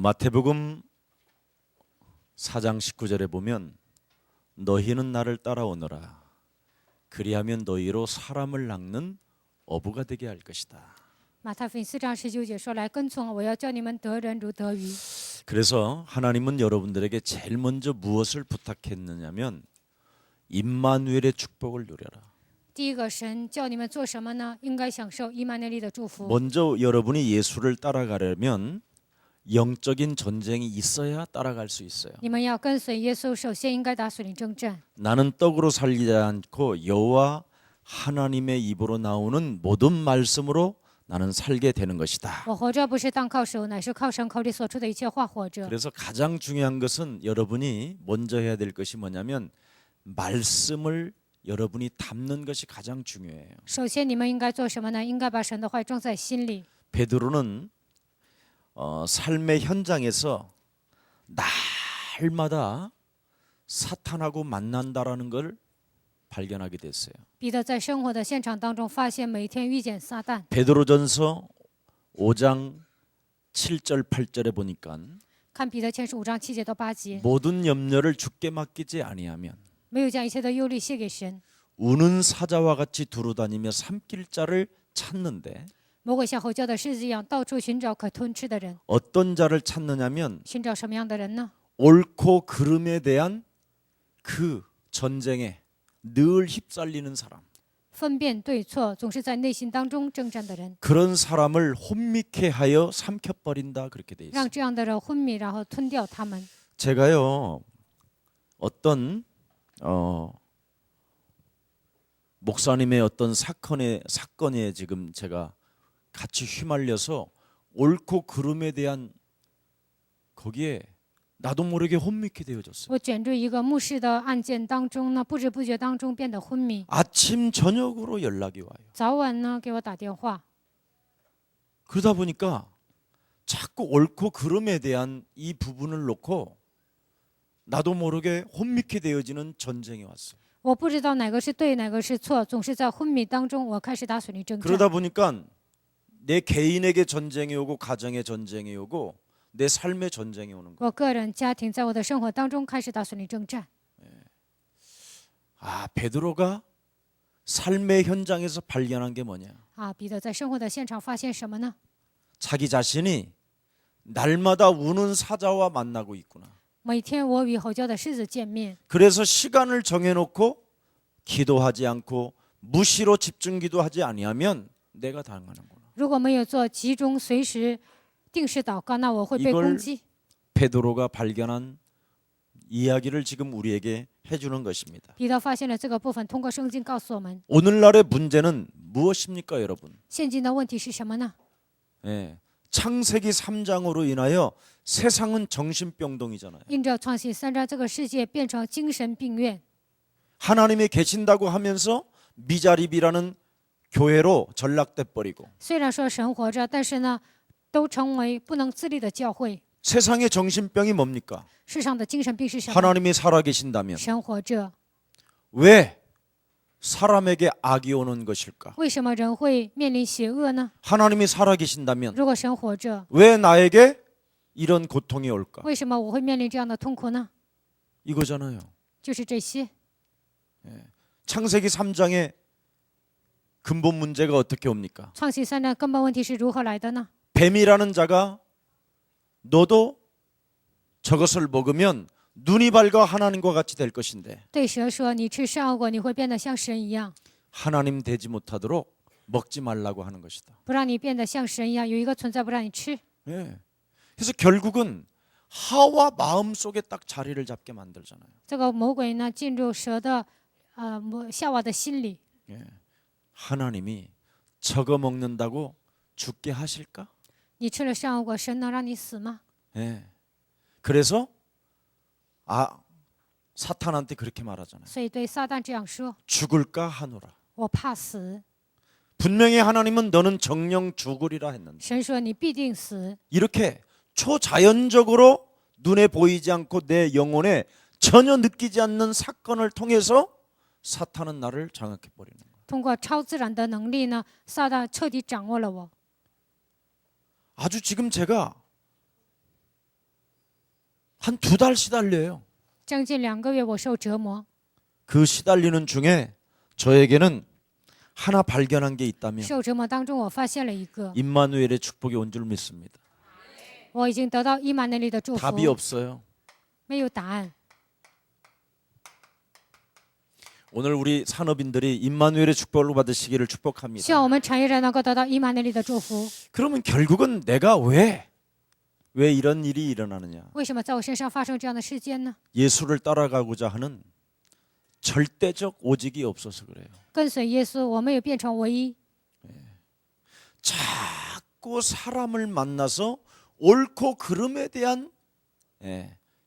마태복음 4장 19절에 보면 너희는 나를 따라오너라. 그리하면 너희로 사람을 낚는 어부가 되게 할 것이다. 马太福音4章19节说：“来跟从我，我要叫你们得人如得鱼。” 그래서 하나님은 여러분들에게 제일 먼저 무엇을 부탁했느냐면 임마누엘의 축복을 누려라. 第一个，神叫你们做什么呢？应该享受以马内利的祝福。 먼저 여러분이 예수를 따라가려면 영적인 전쟁이 있어야 따라갈 수 있어요. 你们要跟随耶稣，首先应该打属灵征战。 나는 떡으로 살지 않고 여호와 하나님의 입으로 나오는 모든 말씀으로 나는 살게 되는 것이다. 我活着不是当靠手，乃是靠神口里所出的一切话活着。 그래서 가장 중요한 것은 여러분이 먼저 해야 될 것이 뭐냐면 말씀을 여러분이 담는 것이 가장 중요해요. 首先，你们应该做什么呢？应该把神的话装在心里。 베드로는 삶의 현장에서 날마다 사탄하고 만난다라는 걸 발견하게 됐어요. 彼得在生活的现场当中发现，每天遇见撒旦。 베드로전서 5장 7절 8절에 보니까 看彼得前书5章7节到8节， 모든 염려를 주께 맡기지 아니하면 没有将一切的忧虑卸给神， 우는 사자와 같이 두루다니며 삼킬 자를 찾는데 魔鬼像吼叫的狮子一样，到处寻找可吞吃的人。 어떤 자를 찾느냐면 寻找什么样的人呢？ 옳고 그름에 대한 그 전쟁에 늘 휩쓸리는 사람. 分辨对错，总是在内心当中征战的人， 그런 사람을 혼미케 하여 삼켜버린다 그렇게 돼 있어요. 让这样的人昏迷，然后吞掉他们。 제가요 어떤 목사님의 어떤 사건에 지금 제가 같이 휘말려서 옳고 그름에 대한 거기에 나도 모르게 혼미케 되어졌어요. 我卷入一个牧师的案件当中呢，不知不觉当中变得昏迷。 아침 저녁으로 연락이 와요. 早晚呢给我打电话， 그러다 보니까 자꾸 옳고 그름에 대한 이 부분을 놓고 나도 모르게 혼미케 되어지는 전쟁이 왔어요. 我不知道哪个是对，哪个是错，总是在昏迷当中，我开始打属灵征战。 그러다 보니까 내 개인에게 전쟁이 오고 가정의 전쟁이 오고 내 삶의 전쟁이 오는 거예요. 我个人、家庭在我的生活当中开始打属灵征战。 아, 베드로가 삶의 현장에서 발견한 게 뭐냐? 啊，彼得在生活的现场发现什么呢？ 자기 자신이 날마다 우는 사자와 만나고 있구나. 每天我与吼叫的狮子见面， 그래서 시간을 정해놓고 기도하지 않고 무시로 집중 기도하지 아니하면 내가 당하는구나. 如果没有做集中、随时、定时祷告，那我会被攻击。 베드로가 발견한 이야기를 지금 우리에게 해주는 것입니다. 彼得发现了这个部分，通过圣经告诉我们， 오늘날의 문제는 무엇입니까, 여러분? 现今的问题是什么呢？ 예, 창세기 3장으로 인하여 세상은 정신병동이잖아요. 因着创新3章，这个世界变成精神病院。 하나님이 계신다고 하면서 미자립이라는 교회로 전락돼 버리고 虽然说神活着，但是呢，都成为不能自立的教会。 세상의 정신병이 뭡니까? 世上的精神病是什么？ 하나님이 살아계신다면 神活着， 왜 사람에게 악이 오는 것일까? 为什么人会面临邪恶呢？ 하나님이 살아계신다면 如果神活着， 왜 나에게 이런 고통이 올까? 为什么我会面临这样的痛苦呢？ 이거잖아요. 就是这些。 창세기 3장의 근본 문제가 어떻게 옵니까? 创新3章根本问题是如何来的呢？ 뱀이라는 자가 너도 저것을 먹으면 눈이 밝아 하나님과 같이 될 것인데 对蛇说：“你吃善恶果，你会变得像神一样。 하나님 되지 못하도록 먹지 말라고 하는 것이다. 不让你变得像神一样，有一个存在不让你吃。 예. 그래서 결국은 하와 마음 속에 딱 자리를 잡게 만들잖아요. 这个魔鬼呢，进入蛇的夏娃的心里。 예. 하나님이 저거 먹는다고 죽게 하실까? 你吃了善恶果，神能让你死吗？ 예. 그래서 사탄한테 그렇게 말하잖아요. 所以对撒旦这样说 죽을까 하노라. 我怕死。 분명히 하나님은 너는 정령 죽으리라 했는데 神说你必定死。 이렇게 초자연적으로 눈에 보이지 않고 내 영혼에 전혀 느끼지 않는 사건을 통해서 사탄은 나를 장악해 버리는 거예요. 通过超自然的能力呢，撒旦彻底掌握了我。 아주 지금 제가 한 2달 시달려요. 将近2个月我受折磨， 그 시달리는 중에 저에게는 하나 발견한 게 있다면 受折磨当中我发现了一个， 임마누엘의 축복이 온 줄 믿습니다. 我已经得到伊玛内利的祝福， 답이 없어요. 没有答案。 오늘 우리 산업인들이 임마누엘의 축복을 받으시기를 希 축복합니다. 望我们产业人能够得到伊玛内利的祝福。 그러면 결국은 내가 왜 이런 일이 일어나느냐? 为什么在我身上发生这样的事件呢？ 예수를 따라가고자 하는 절대적 오직이 없어서 그래요. 跟随耶稣，我没有变成唯一， 자꾸 사람을 만나서 옳고 그름에 대한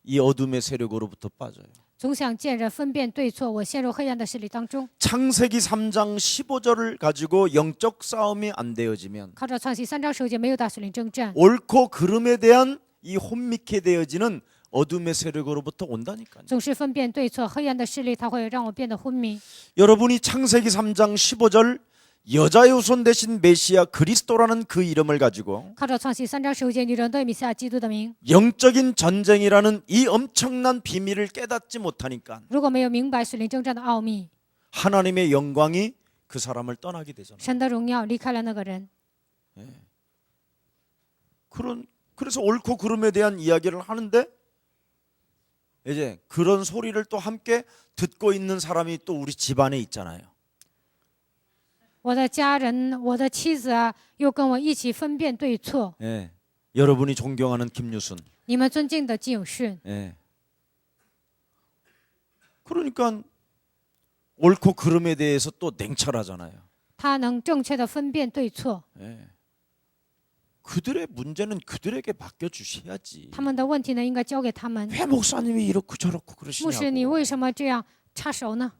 이 어둠의 세력으로부터 빠져요. 总想见人分辨对错，我陷入黑暗的势力当中。 창세기 3장 15절을 가지고 영적 싸움이 안 되어지면 靠着创世3章10节没有大属灵征战， 옳고 그름에 대한 이 혼미케 되어지는 어둠의 세력으로부터 온다니까요. 总是分辨对错，黑暗的势力它会让我变得昏迷。 여러분이 창세기 3장 15절 여자의 후손 대신 메시아 그리스도라는 그 이름을 가지고 靠着创世3章10节，女人对弥赛亚基督的名， 영적인 전쟁이라는 이 엄청난 비밀을 깨닫지 못하니까 如果没有明白属灵征战的奥秘， 하나님의 영광이 그 사람을 떠나게 되잖아요. 神的荣耀离开了那个人。 그래서 옳고 그름에 대한 이야기를 하는데 이제 그런 소리를 또 함께 듣고 있는 사람이 또 우리 집안에 있잖아요. 我的家人，我的妻子啊，又跟我一起分辨对错。 예. 여러분이 존경하는 김유순. 你们尊敬的金永顺， 예. 그러니까 옳고 그름에 대해서 또 냉철하잖아요. 他能正确的分辨对错。 예. 그들의 문제는 그들에게 맡겨 주셔야지. 他们的问题呢，应该交给他们。 왜 목사님이 이렇고 저렇고 牧师，你 그러시냐고. 为什么这样插手呢？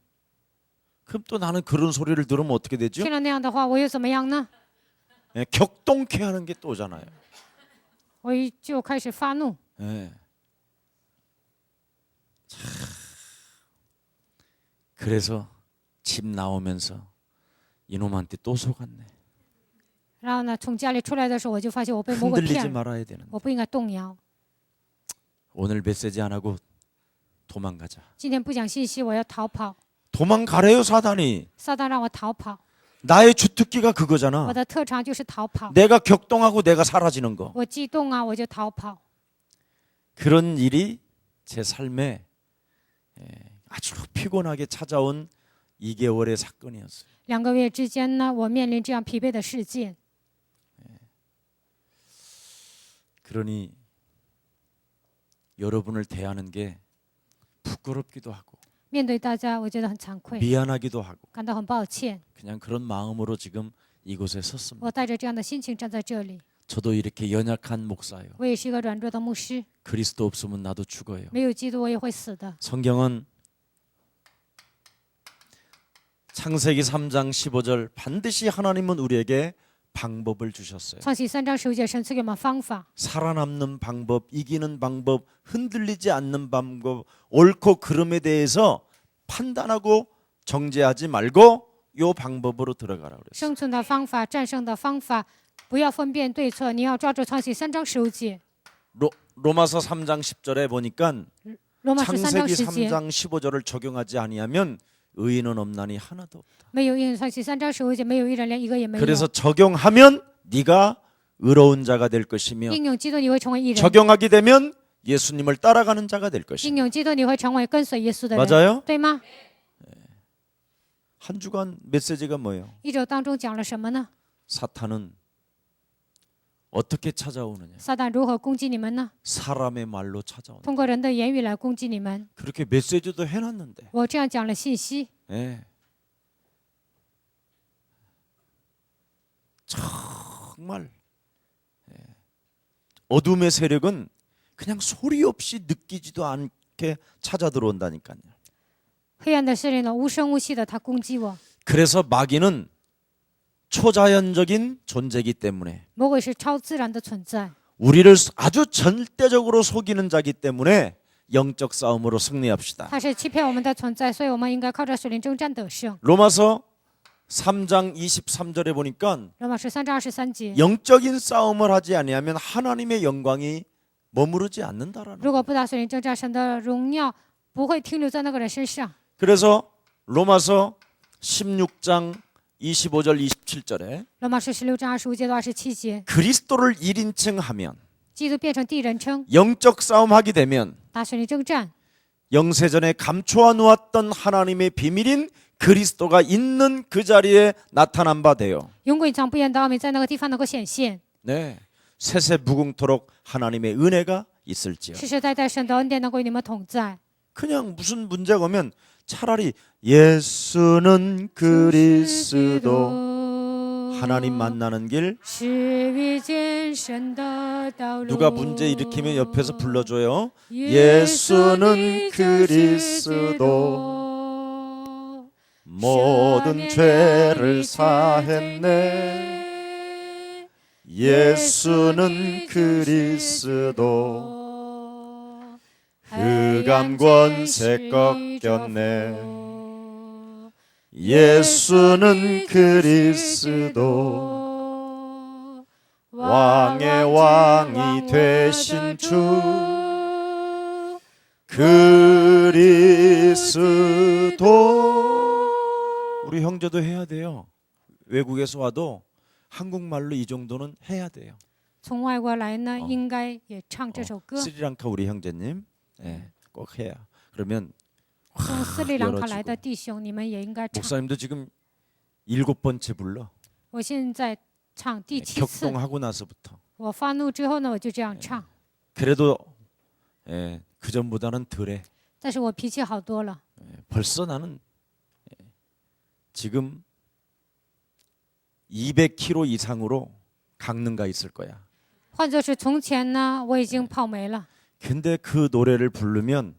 그럼 또 나는 그런 소리를 들으면 어떻게 되죠? 听了那样的话，我又怎么样呢？ 예, 격동케 하는 게 또 오잖아요. 我就开始发怒。 예. 참. 그래서 집 나오면서 이놈한테 또 속았네. 然后呢，从家里出来的时候，我就发现我被魔鬼 흔들리지 骗了， 말아야 되는데 我不应该动摇。 오늘 메시지 안 하고 도망가자. 今天不讲信息，我要逃跑。 도망가래요 사단이. 撒旦让我逃跑， 나의 주특기가 我 그거잖아. 的特长就是逃跑。 내가 격동하고 내가 사라지는 거. 我激动啊，我就逃跑。 그런 일이 제 삶에 아주 피곤하게 찾아온 2개월의 사건이었어요. 2个月之间呢，我面临这样疲惫的事件。 그러니 여러분을 대하는 게 부끄럽기도 하고 面对大家，我觉得很惭愧， 미안하기도 하고 感到很抱歉。 그냥 그런 마음으로 지금 이곳에 섰습니다. 我带着这样的心情站在这里。 저도 이렇게 연약한 목사예요. 我也是一个软弱的牧师， 그리스도 없으면 나도 죽어요. 没有基督我也会死的。 성경은 창세기 3장 15절 반드시 하나님은 우리에게 방법을 주셨어요. 创世3章10节，神赐给我们方法， 살아남는 방법, 이기는 방법, 흔들리지 않는 방법, 옳고 그름에 대해서 판단하고 정죄하지 말고 요 방법으로 들어가라 그랬어요. 生存的方法，战胜的方法，不要分辨对错，你要抓住创世3章10节。 로마서 3장 10절에 보니까 罗马书3章 창세기 10节， 3장 15절을 적용하지 아니하면 의인은 없나니 하나도 없다. 没有应用创世3章15节，没有一人连一个也没有。 그래서 적용하면 네가 의로운 자가 될 것이며 应用基督，你会成为义人； 적용하게 되면 예수님을 따라가는 자가 될 것이다. 应用基督，你会成为跟随耶稣的人， 맞아요? 对吗？ 한 주간 메시지가 뭐예요? 一周当中讲了什么呢？ 사탄은 어떻게 찾아오느냐? 撒旦如何攻击你们呢？ 사람의 말로 찾아온다. 通过人的言语来攻击你们。 그렇게 메시지도 해놨는데 我这样讲了信息， 예. 정말 어둠의 세력은 그냥 소리 없이 느끼지도 않게 찾아 들어온다니까요. 黑暗的势力呢，无声无息的他攻击我。 그래서 마귀는 초자연적인 존재이기 때문에 魔鬼是超自然的存在， 우리를 아주 절대적으로 속이는 자기 때문에 영적 싸움으로 승리합시다. 他是欺骗我们的存在，所以我们应该靠着属灵征战得胜。 로마서 3장 23절에 보니까 罗马书3章23节， 영적인 싸움을 하지 아니하면 하나님의 영광이 머무르지 않는다라는 如果不打属灵征战，神的荣耀不会停留在那个人身上。 그래서 로마서 16장 25절 27절에 罗马书16章25节到27节， 그리스도를 1인칭 하면 基督变成第一人称， 영적 싸움하게 되면 打属灵征战， 영세전에 감춰 놓았던 하나님의 비밀인 그리스도가 있는 그 자리에 나타난 바 돼요. 永古隐藏不言的奥秘在那个地方能够显现， 네, 세세 무궁토록 하나님의 은혜가 있을지요. 世世代代神的恩典能够与你们同在。 그냥 무슨 문제가 오면 차라리 예수는 그리스도 하나님 만나는 길 是遇见神的道路。 누가 문제 일으키면 옆에서 불러줘요. 예수는 그리스도 모든 죄를 사했네. 예수는 그리스도 흑암 권세 꺾였네. 예수는 그리스도 왕의 왕이 되신 주 그리스도. 우리 형제도 해야 돼요. 외국에서 와도 한국말로 이 정도는 해야 돼요. 从外国来呢，应该也唱这首歌。 스리랑카 우리 형제님, 예, 꼭 해야. 그러면 从斯里兰卡来的弟兄，你们也应该唱。 목사님도 지금 7번째 불러. 我现在唱第7次。 격동하고 나서부터. 我发怒之后呢，我就这样唱。 그래도 예, 그 전보다는 덜해. 但是我脾气好多了。 예, 벌써 나는 예, 지금 200kg 이상으로 강릉가 있을 거야. 换作是从前呢，我已经泡没了。 근데 그 노래를 부르면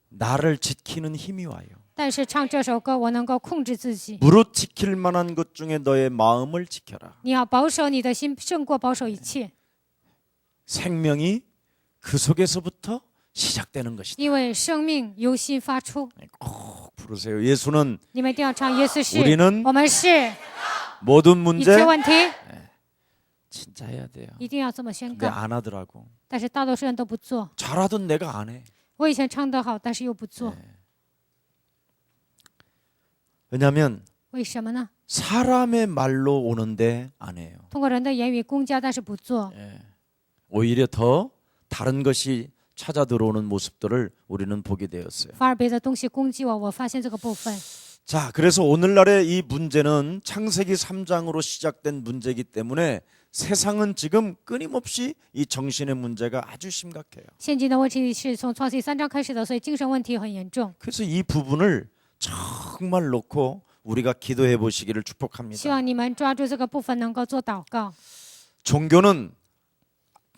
나를 지키는 힘이 와요. 但是唱这首歌，我能够控制自己。 무릇 지킬 만한 것 중에 너의 마음을 지켜라. 你要保守你的心，胜过保守一切， 생명이 그 속에서부터 시작되는 것이다. 因为生命由心发出。 꼭 부르세요. 예수는 你们一定要唱耶稣是， 우리는 我们是 모든 一 문제 切问题， 진짜 해야 돼요. 一定要这么宣 근데 告。 안 하더라고. 但是大多数人都不做。 잘하던 내가 안 해. 我以前唱得好，但是又不做， 왜냐하면 为什么呢？ 사람의 말로 오는데 안 해요. 通过人的言语公家，但是不做， 오히려 더 다른 것이 찾아 들어오는 모습들을 우리는 보게 되었어요. 反而别的东西攻击我。我发现这个部分。 자, 그래서 오늘날의 이 문제는 창세기 3장으로 시작된 문제이기 때문에 세상은 지금 끊임없이 이 정신의 문제가 아주 심각해요. 现今的问题是从创世3章开始的，所以精神问题很严重。 그래서 이 부분을 정말 놓고 우리가 기도해 보시기를 希 축복합니다. 望你们抓住这个部分，能够做祷告。 종교는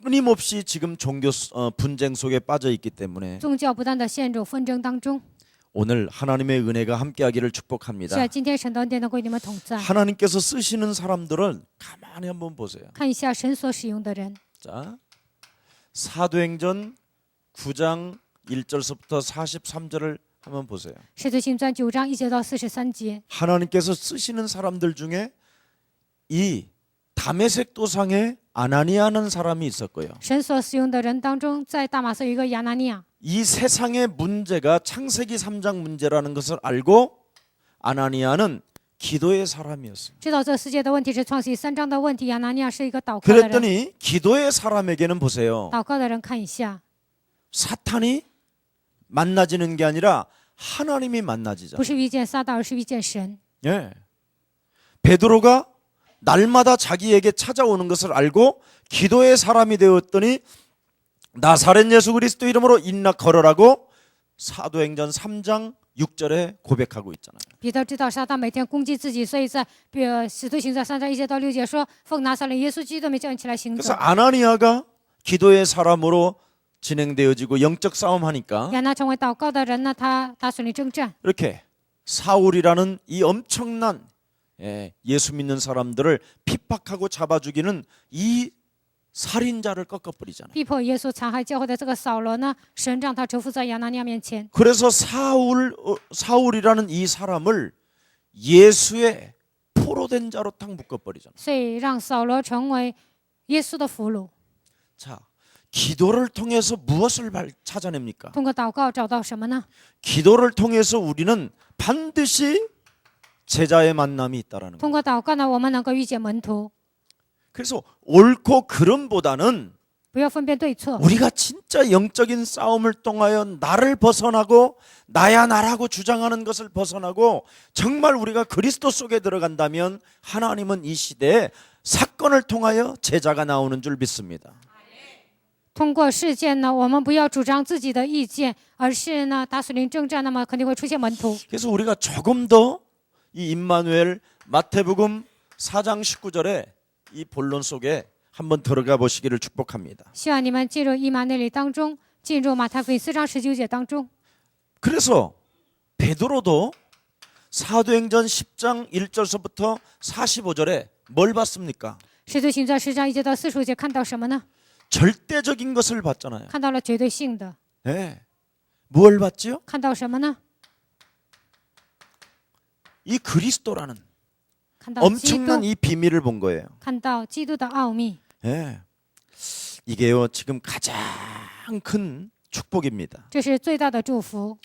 끊임없이 지금 종교 분쟁 속에 빠져 있기 때문에 宗教不断的陷入纷争当中， 오늘 하나님의 은혜가 함께하기를 希 축복합니다. 望今天神的恩典能够与你们同在。 하나님께서 쓰시는 사람들은 가만히 한번 보세요. 看一下神所使用的人， 자, 사도행전 9장 1절서부터 43절을 한번 보세요. 使徒行传9章1节到43节， 하나님께서 쓰시는 사람들 중에 이 다메섹 도상에 아나니아는 사람이 있었고요. 神所使用的人当中，在大马色有一个亚拿尼亚。 이 세상의 문제가 창세기 3장 문제라는 것을 알고 아나니아는 기도의 사람이었어요. 知道这世界的问题是创世3章的问题，亚拿尼亚是一个祷告的人。 그랬더니 기도의 사람에게는 보세요. 祷告的人看一下， 사탄이 만나지는 게 아니라 하나님이 만나지잖아요. 不是遇见撒旦，而是遇见神。 예. 베드로가 날마다 자기에게 찾아오는 것을 알고 기도의 사람이 되었더니 나사렛 예수 그리스도 이름으로 인락 걸어라고 사도행전 3장 6절에 고백하고 있잖아요. 彼得知道撒旦每天攻击自己，所以在使徒行传3章1节到6节说：“奉拿撒勒耶稣基督名叫你起来行 그래서 走。 아나니아가 기도의 사람으로 진행되어지고 영적 싸움하니까 亚拿成为祷告的人呢，他打属灵征战。 이렇게 사울이라는 이 엄청난 예수 믿는 사람들을 핍박하고 잡아 죽이는 이 살인자를 꺾어버리잖아요. 逼迫耶稣残害教会的这个扫罗呢，神让他臣服在亚拿尼亚面前。 그래서 사울이라는 이 사람을 예수의 포로된 자로 탁 묶어버리잖아요. 所以让扫罗成为耶稣的俘虏。 자, 기도를 통해서 무엇을 찾아냅니까? 通过祷告找到什么呢？ 기도를 통해서 우리는 반드시 제자의 만남이 있다라는 거예요. 通过祷告呢，我们能够遇见门徒， 그래서 옳고 그름보다는 不要分辨对错。 우리가 진짜 영적인 싸움을 통하여 나를 벗어나고 나야 나라고 주장하는 것을 벗어나고 정말 우리가 그리스도 속에 들어간다면 하나님은 이 시대에 사건을 통하여 제자가 나오는 줄 믿습니다. 通过事件呢，我们不要主张自己的意见，而是呢打属灵征战，那么肯定会出现门徒。 그래서 우리가 조금 더 이 임마누엘 마태복음 4장 19절에 이 본론 속에 한번 들어가 보시기를 축복합니다. 希望你们进入以马内利当中，进入马太福音4章19节当中。 그래서 베드로도 사도행전 10장 1절서부터 45절에 뭘 봤습니까? 使徒行传10章1节到45节看到什么呢？ 절대적인 것을 봤잖아요. 看到了绝对性的。 네. 뭘 봤죠? 看到什么呢？ 이 그리스도라는 看到基督， 엄청난 이 비밀을 본 거예요. 看到基督的奥秘。 네. 이게요 지금 가장 큰 축복입니다. 这是最大的祝福。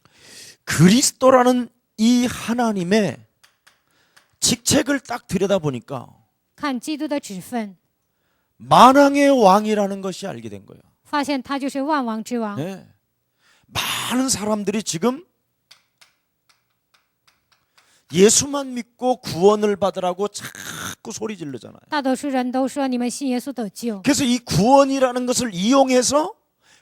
그리스도라는 이 하나님의 직책을 딱 들여다보니까 看基督的职分， 만왕의 왕이라는 것이 알게 된 거예요. 发现他就是万王之王。 네. 많은 사람들이 지금 예수만 믿고 구원을 받으라고 자꾸 소리 지르잖아요. 大多数人都说你们信耶稣得救， 그래서 이 구원이라는 것을 이용해서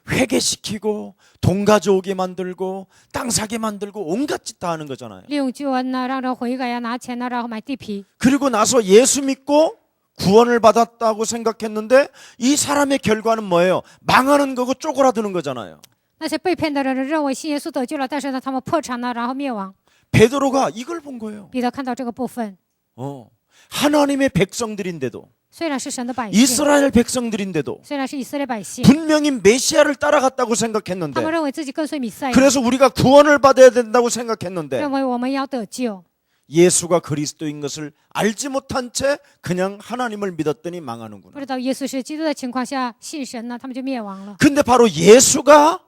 회개시키고 돈 가져오게 만들고 땅 사게 만들고 온갖 짓 다 하는 거잖아요. 利用救恩呢，让人悔改呀，拿钱呢，然后买地皮。 그리고 나서 예수 믿고 구원을 받았다고 생각했는데 이 사람의 결과는 뭐예요? 망하는 거고 쪼그라드는 거잖아요. 那些被骗的人认为信耶稣得救了，但是呢，他们破产了，然后灭亡。 베드로가 이걸 본 거예요. 彼得看到这个部分， 하나님의 백성들인데도 虽然是神的百姓， 이스라엘 백성들인데도 虽然是以色列百姓， 분명히 메시아를 따라갔다고 他 생각했는데 们认为自己跟随弥赛亚， 그래서 우리가 구원을 받아야 된다고 생각했는데 认为我们要得救， 예수가 그리스도인 것을 알지 못한 채 그냥 하나님을 믿었더니 망하는구나. 不知道耶稣是基督的情况下信神呢，他们就灭亡了。 근데 바로 예수가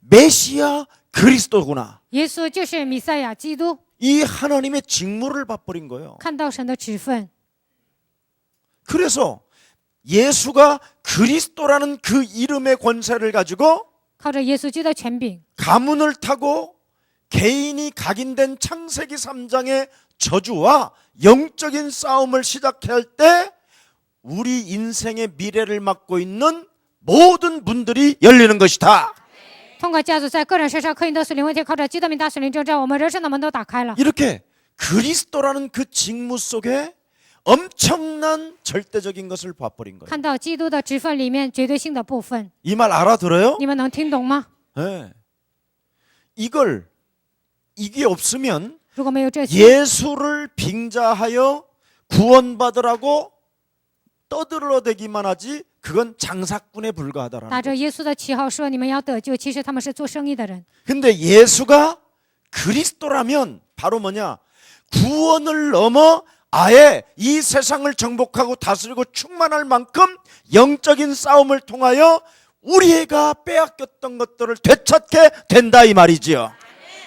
메시아 그리스도구나. 耶稣就是弥赛亚基督， 이 하나님의 직무를 봐버린 거예요. 看到神的职分， 그래서 예수가 그리스도라는 그 이름의 권세를 가지고 靠着耶稣基督的权柄， 가문을 타고 개인이 각인된 창세기 3장의 저주와 영적인 싸움을 시작할 때 우리 인생의 미래를 맡고 있는 모든 문들이 열리는 것이다. 通过家族在个人身上刻印的属灵问题，靠着基督名大属灵征战，我们人生的门都打开了。 이렇게 그리스도라는 그 직무 속에 엄청난 절대적인 것을 봐버린 거예요. 看到基督的职分里面绝对性的部分， 이 말 알아들어요? 你们能听懂吗？ 네. 이게 없으면 如果没有这些， 예수를 빙자하여 구원받으라고 떠들어대기만 하지 그건 장사꾼에 불과하다라는 打 거예요. 着耶稣的旗号说你们要得救，其实他们是做生意的人。 근데 예수가 그리스도라면 바로 뭐냐? 구원을 넘어 아예 이 세상을 정복하고 다스리고 충만할 만큼 영적인 싸움을 통하여 우리가 빼앗겼던 것들을 되찾게 된다 이 말이지요.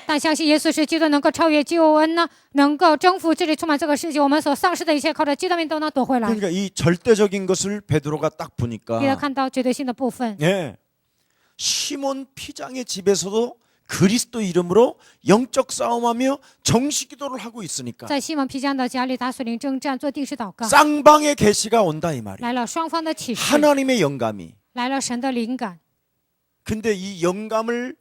但相信耶稣是基督，能够超越救恩呢，能够征服这里充满这个世界，我们所丧失的一切，靠着基督名都能夺回来。 그러니까 이 절대적인 것을 베드로가 딱 彼得 보니까 看到绝对性的部分， 예. 시몬 피장의 집에서도 그리스도 이름으로 영적 싸움하며 정식 기도를 하고 있으니까 在西门皮匠的家里打属灵征战，做定时祷告， 쌍방의 계시가 온다 이 말이에요. 来了双方的启示， 하나님의 영감이. 来了神的灵感。 근데 이 영감을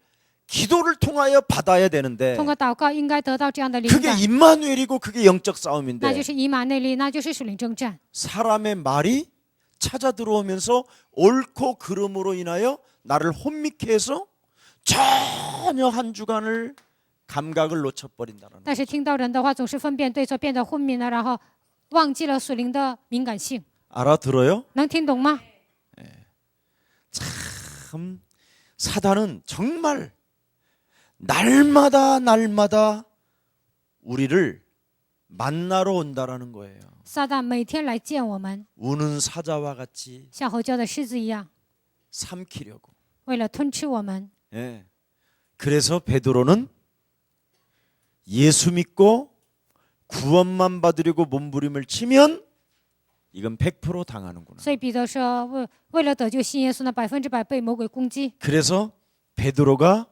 기도를 통하여 받아야 되는데 通过祷告应该得到这样的灵 그게 感， 임마누엘이고 그게 영적 那就 싸움인데 是以马内利，那就是属灵征战。 사람의 말이 찾아 들어오면서 옳고 그름으로 인하여 나를 혼미케 해서 전혀 한 주간을 감각을 놓쳐버린다는 但是听到人的话，总是分辨对错，变得昏迷了，然后忘记了属灵的敏感性。 알아들어요? 能听懂吗？ 참 사단은 정말 날마다 우리를 만나러 온다라는 거예요. 撒旦每天来见我们， 우는 사자와 같이 像吼叫的狮子一样， 삼키려고. 为了吞吃我们。 예. 그래서 베드로는 예수 믿고 구원만 받으려고 몸부림을 치면 이건 100% 당하는구나. 所以彼得说，为了得救信耶稣呢，100%被魔鬼攻击。 그래서 베드로가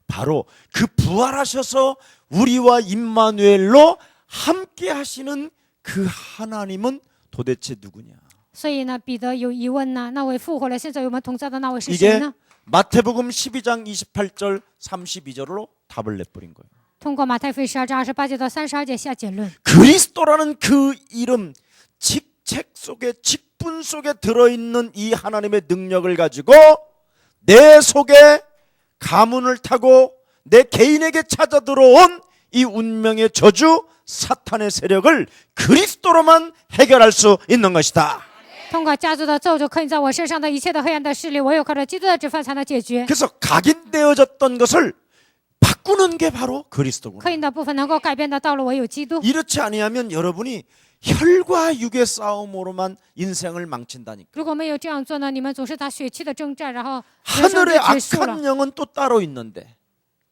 바로 그 부활하셔서 우리와 임마누엘로 함께 하시는 그 하나님은 도대체 누구냐? 所以呢，彼得有疑问呢，那位复活了，现在与我们同在的那位是谁 이게 呢？ 마태복음 12장 28절 32절로 답을 내버린 거예요. 通过马太福音12章28节到32节下结论。 그리스도라는 그 이름, 직책 속에 직분 속에 들어있는 이 하나님의 능력을 가지고 내 속에 가문을 타고 내 개인에게 찾아 들어온 이 운명의 저주 사탄의 세력을 그리스도로만 해결할 수 있는 것이다. 通过家族的咒诅刻印在我身上的一切的黑暗的势力，唯有靠着基督的指缝才能解决。 그래서 각인되어졌던 것을 바꾸는 게 바로 刻 그리스도구나. 印的部分能够改变的道路，唯有基督。 이렇지 아니하면 여러분이 혈과 육의 싸움으로만 인생을 망친다니까. 如果没有这样做呢，你们总是打血气的征战，然后人生 하늘의 就结束了。 악한 영은 또 따로 있는데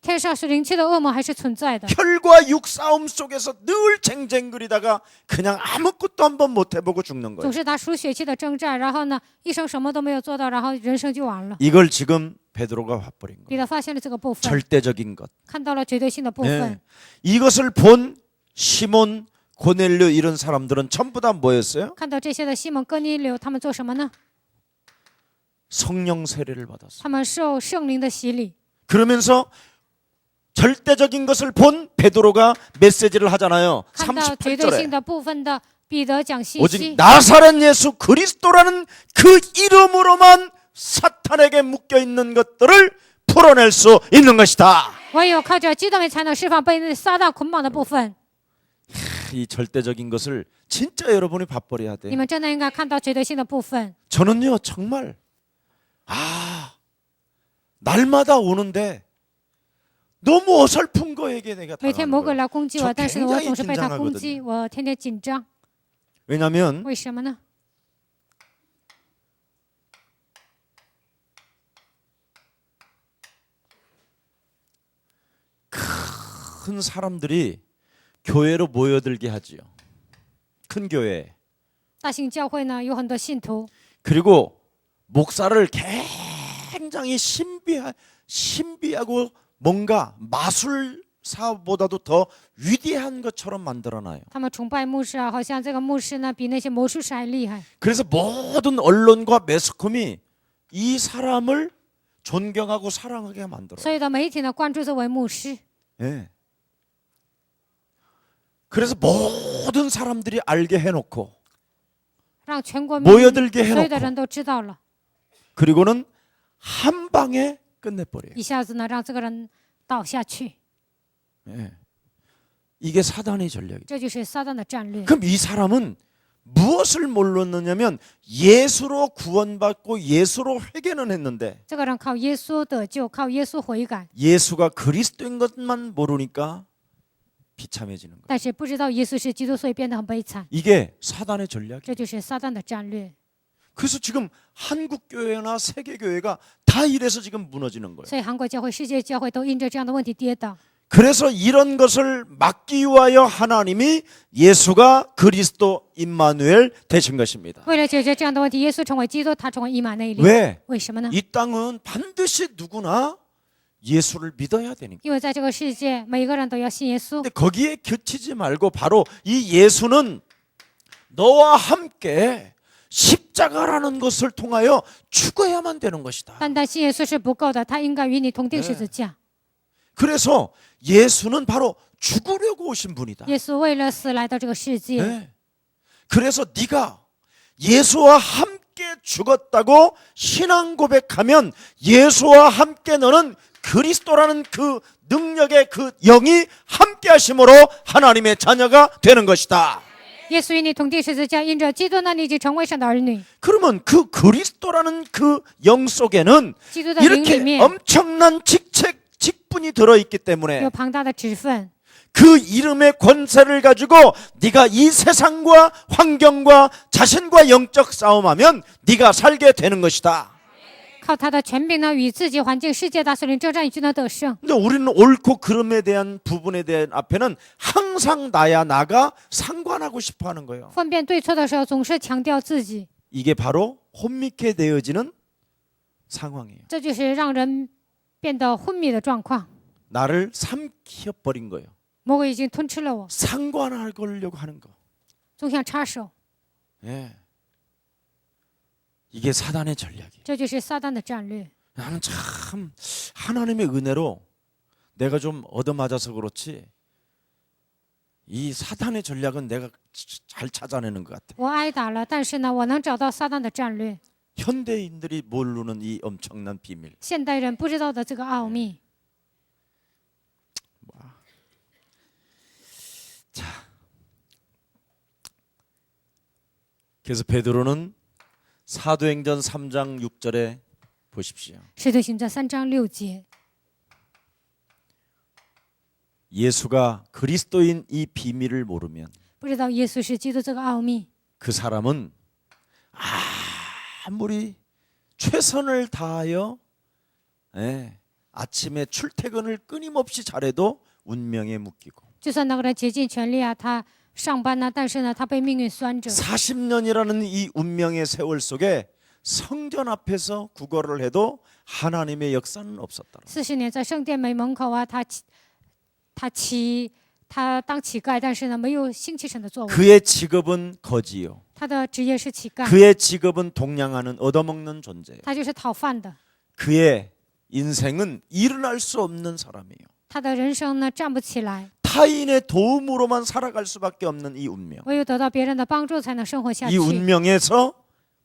天上是灵气的恶魔还是存在的， 혈과 육 싸움 속에서 늘 쟁쟁거리다가 그냥 아무것도 한번 못 해보고 죽는 总 거예요. 是打属血气的征战，然后呢，一生什么都没有做到，然后人生就完了。 이걸 지금 베드로가 봐버린 彼 거예요. 得发现了这个部分， 절대적인 것. 看到了绝对性的部分。 네. 이것을 본 시몬, 고넬료 이런 사람들은 전부 다 뭐였어요? 看到这些的西蒙、哥尼流，他们做什么呢？ 성령 세례를 받았어요. 他们受圣灵的洗礼。 그러면서 절대적인 것을 본 베드로가 메시지를 하잖아요. 看到绝对性 38절에 的部分的彼得讲信 오직 息， 나사렛 예수 그리스도라는 그 이름으로만 사탄에게 묶여 있는 것들을 풀어낼 수 있는 것이다. 唯有靠着基督名才能释放被撒旦捆绑的部分。 이 절대적인 것을 진짜 여러분이 봐버려야 你 돼. 们真的应该看到绝对性的部分。 저는요 정말 날마다 오는데 너무 어설픈 거에게 내가 每天 당하는 魔鬼 거예요. 来攻击 저 我，但是呢，我 굉장히 总是被他攻 긴장하거든요. 击，我天天紧张。 왜냐하면 为什么呢？ 큰 사람들이 교회로 모여들게 하지요. 큰 교회. 大型教会呢有很多信徒， 그리고 목사를 굉장히 신비하고 뭔가 마술사보다도 더 위대한 것처럼 만들어놔요. 他们崇拜牧师啊，好像这个牧师呢比那些魔术师还厉害。 그래서 모든 언론과 매스컴이 이 사람을 존경하고 사랑하게 만들어요. 所有的媒体呢关注这位牧师， 예. 그래서 모든 사람들이 알게 해놓고 让全国民 모여들게 所有的 해놓고 人都知道了， 그리고는 한 방에 끝내버려요. 一下子呢让这个人倒下去， 예. 이게 사단의 전략이죠. 这就是撒旦的战略。 그럼 이 사람은 무엇을 몰랐느냐면 예수로 구원받고 예수로 회개는 했는데 这个人靠耶稣得救，靠耶稣悔改， 예수가 그리스도인 것만 모르니까 비참해지는 거예요. 但是不知道耶稣是基督，所以变得很悲惨。 이게 사단의 전략이에요. 这就是撒旦的战略。 그래서 지금 한국 교회나 세계 교회가 다 이래서 지금 무너지는 거예요. 所以韩国教会、世界教会都因着这样的问题跌倒。 그래서 이런 것을 막기 위하여 하나님이 예수가 그리스도 임마누엘 되신 것입니다. 为了解决这样的问题，耶稣成为基督，他成为以马内利。 왜? 为什么呢？ 이 땅은 반드시 누구나 예수를 믿어야 되니까. 因为在这个世界，每一个人都要信耶稣。 근데 거기에 그치지 말고 바로 이 예수는 너와 함께 십자가라는 것을 통하여 죽어야만 되는 것이다. 单单信耶稣是不够的，他应该与你同定十字架。 그래서 예수는 바로 죽으려고 오신 분이다. 耶稣为了死来到这个世界， 네. 그래서 네가 예수와 함께 죽었다고 신앙 고백하면 예수와 함께 너는 그리스도라는 그 능력의 그 영이 함께 하심으로 하나님의 자녀가 되는 것이다. 耶稣与你同定十字架，因着基督呢，你已经成为神的儿女。 그러면 그 그리스도라는 그 영 속에는 基督的灵里 이렇게 面 엄청난 직분이 들어있기 有 때문에 庞大的职分， 그 이름의 권세를 가지고 네가 이 세상과 환경과 자신과 영적 싸움하면 네가 살게 되는 것이다. 靠他的权柄呢，与自己、环境、世界大森林征战，你就能得胜。 근데 우리는 옳고 그름에 대한 부분에 대한 앞에는 항상 나야 나가 상관하고 싶어 하는 거예요. 分辨对错的时候，总是强调自己， 이게 바로 혼미케 되어지는 상황이에요. 这就是让人变得昏迷的状况。 나를 삼켜버린 거예요. 魔鬼已经吞吃了我， 상관하려고 하는 거. 总想插手， 예. 이게 사단의 전략이에요. 这就是撒旦的战略。 나는 참 하나님의 은혜로 내가 좀 얻어맞아서 그렇지 이 사단의 전략은 내가 잘 찾아내는 것 같아. 我挨打了，但是呢，我能找到撒旦的战略。 현대인들이 모르는 이 엄청난 비밀. 现代人不知道的这个奥秘。 그래서 베드로는 사도행전 3장 6절에 보십시오. 使徒行传3章6节， 예수가 그리스도인 이 비밀을 모르면 不知道耶稣是基督这个奥秘， 그 사람은 아무리 최선을 다하여 아침에 출퇴근을 끊임없이 잘해도 운명에 묶이고 就算那个人竭尽全力啊，他上班呢，但是呢，他被命运拴着。 40년이라는 이 운명의 세월 속에 성전 앞에서 구걸을 해도 하나님의 역사는 없었다. 40年在圣殿门口啊，他当乞丐，但是呢，没有兴起神的作为。 그의 직업은 거지요. 他的职业是乞丐， 그의 직업은 동냥하는 얻어먹는 존재. 他就是讨饭的。 그의 인생은 일어날 수 없는 사람이에요. 他的人生呢，站不起来， 타인의 도움으로만 살아갈 수밖에 없는 이 운명. 唯有得到别人的帮助，才能生活下 이 去。 운명에서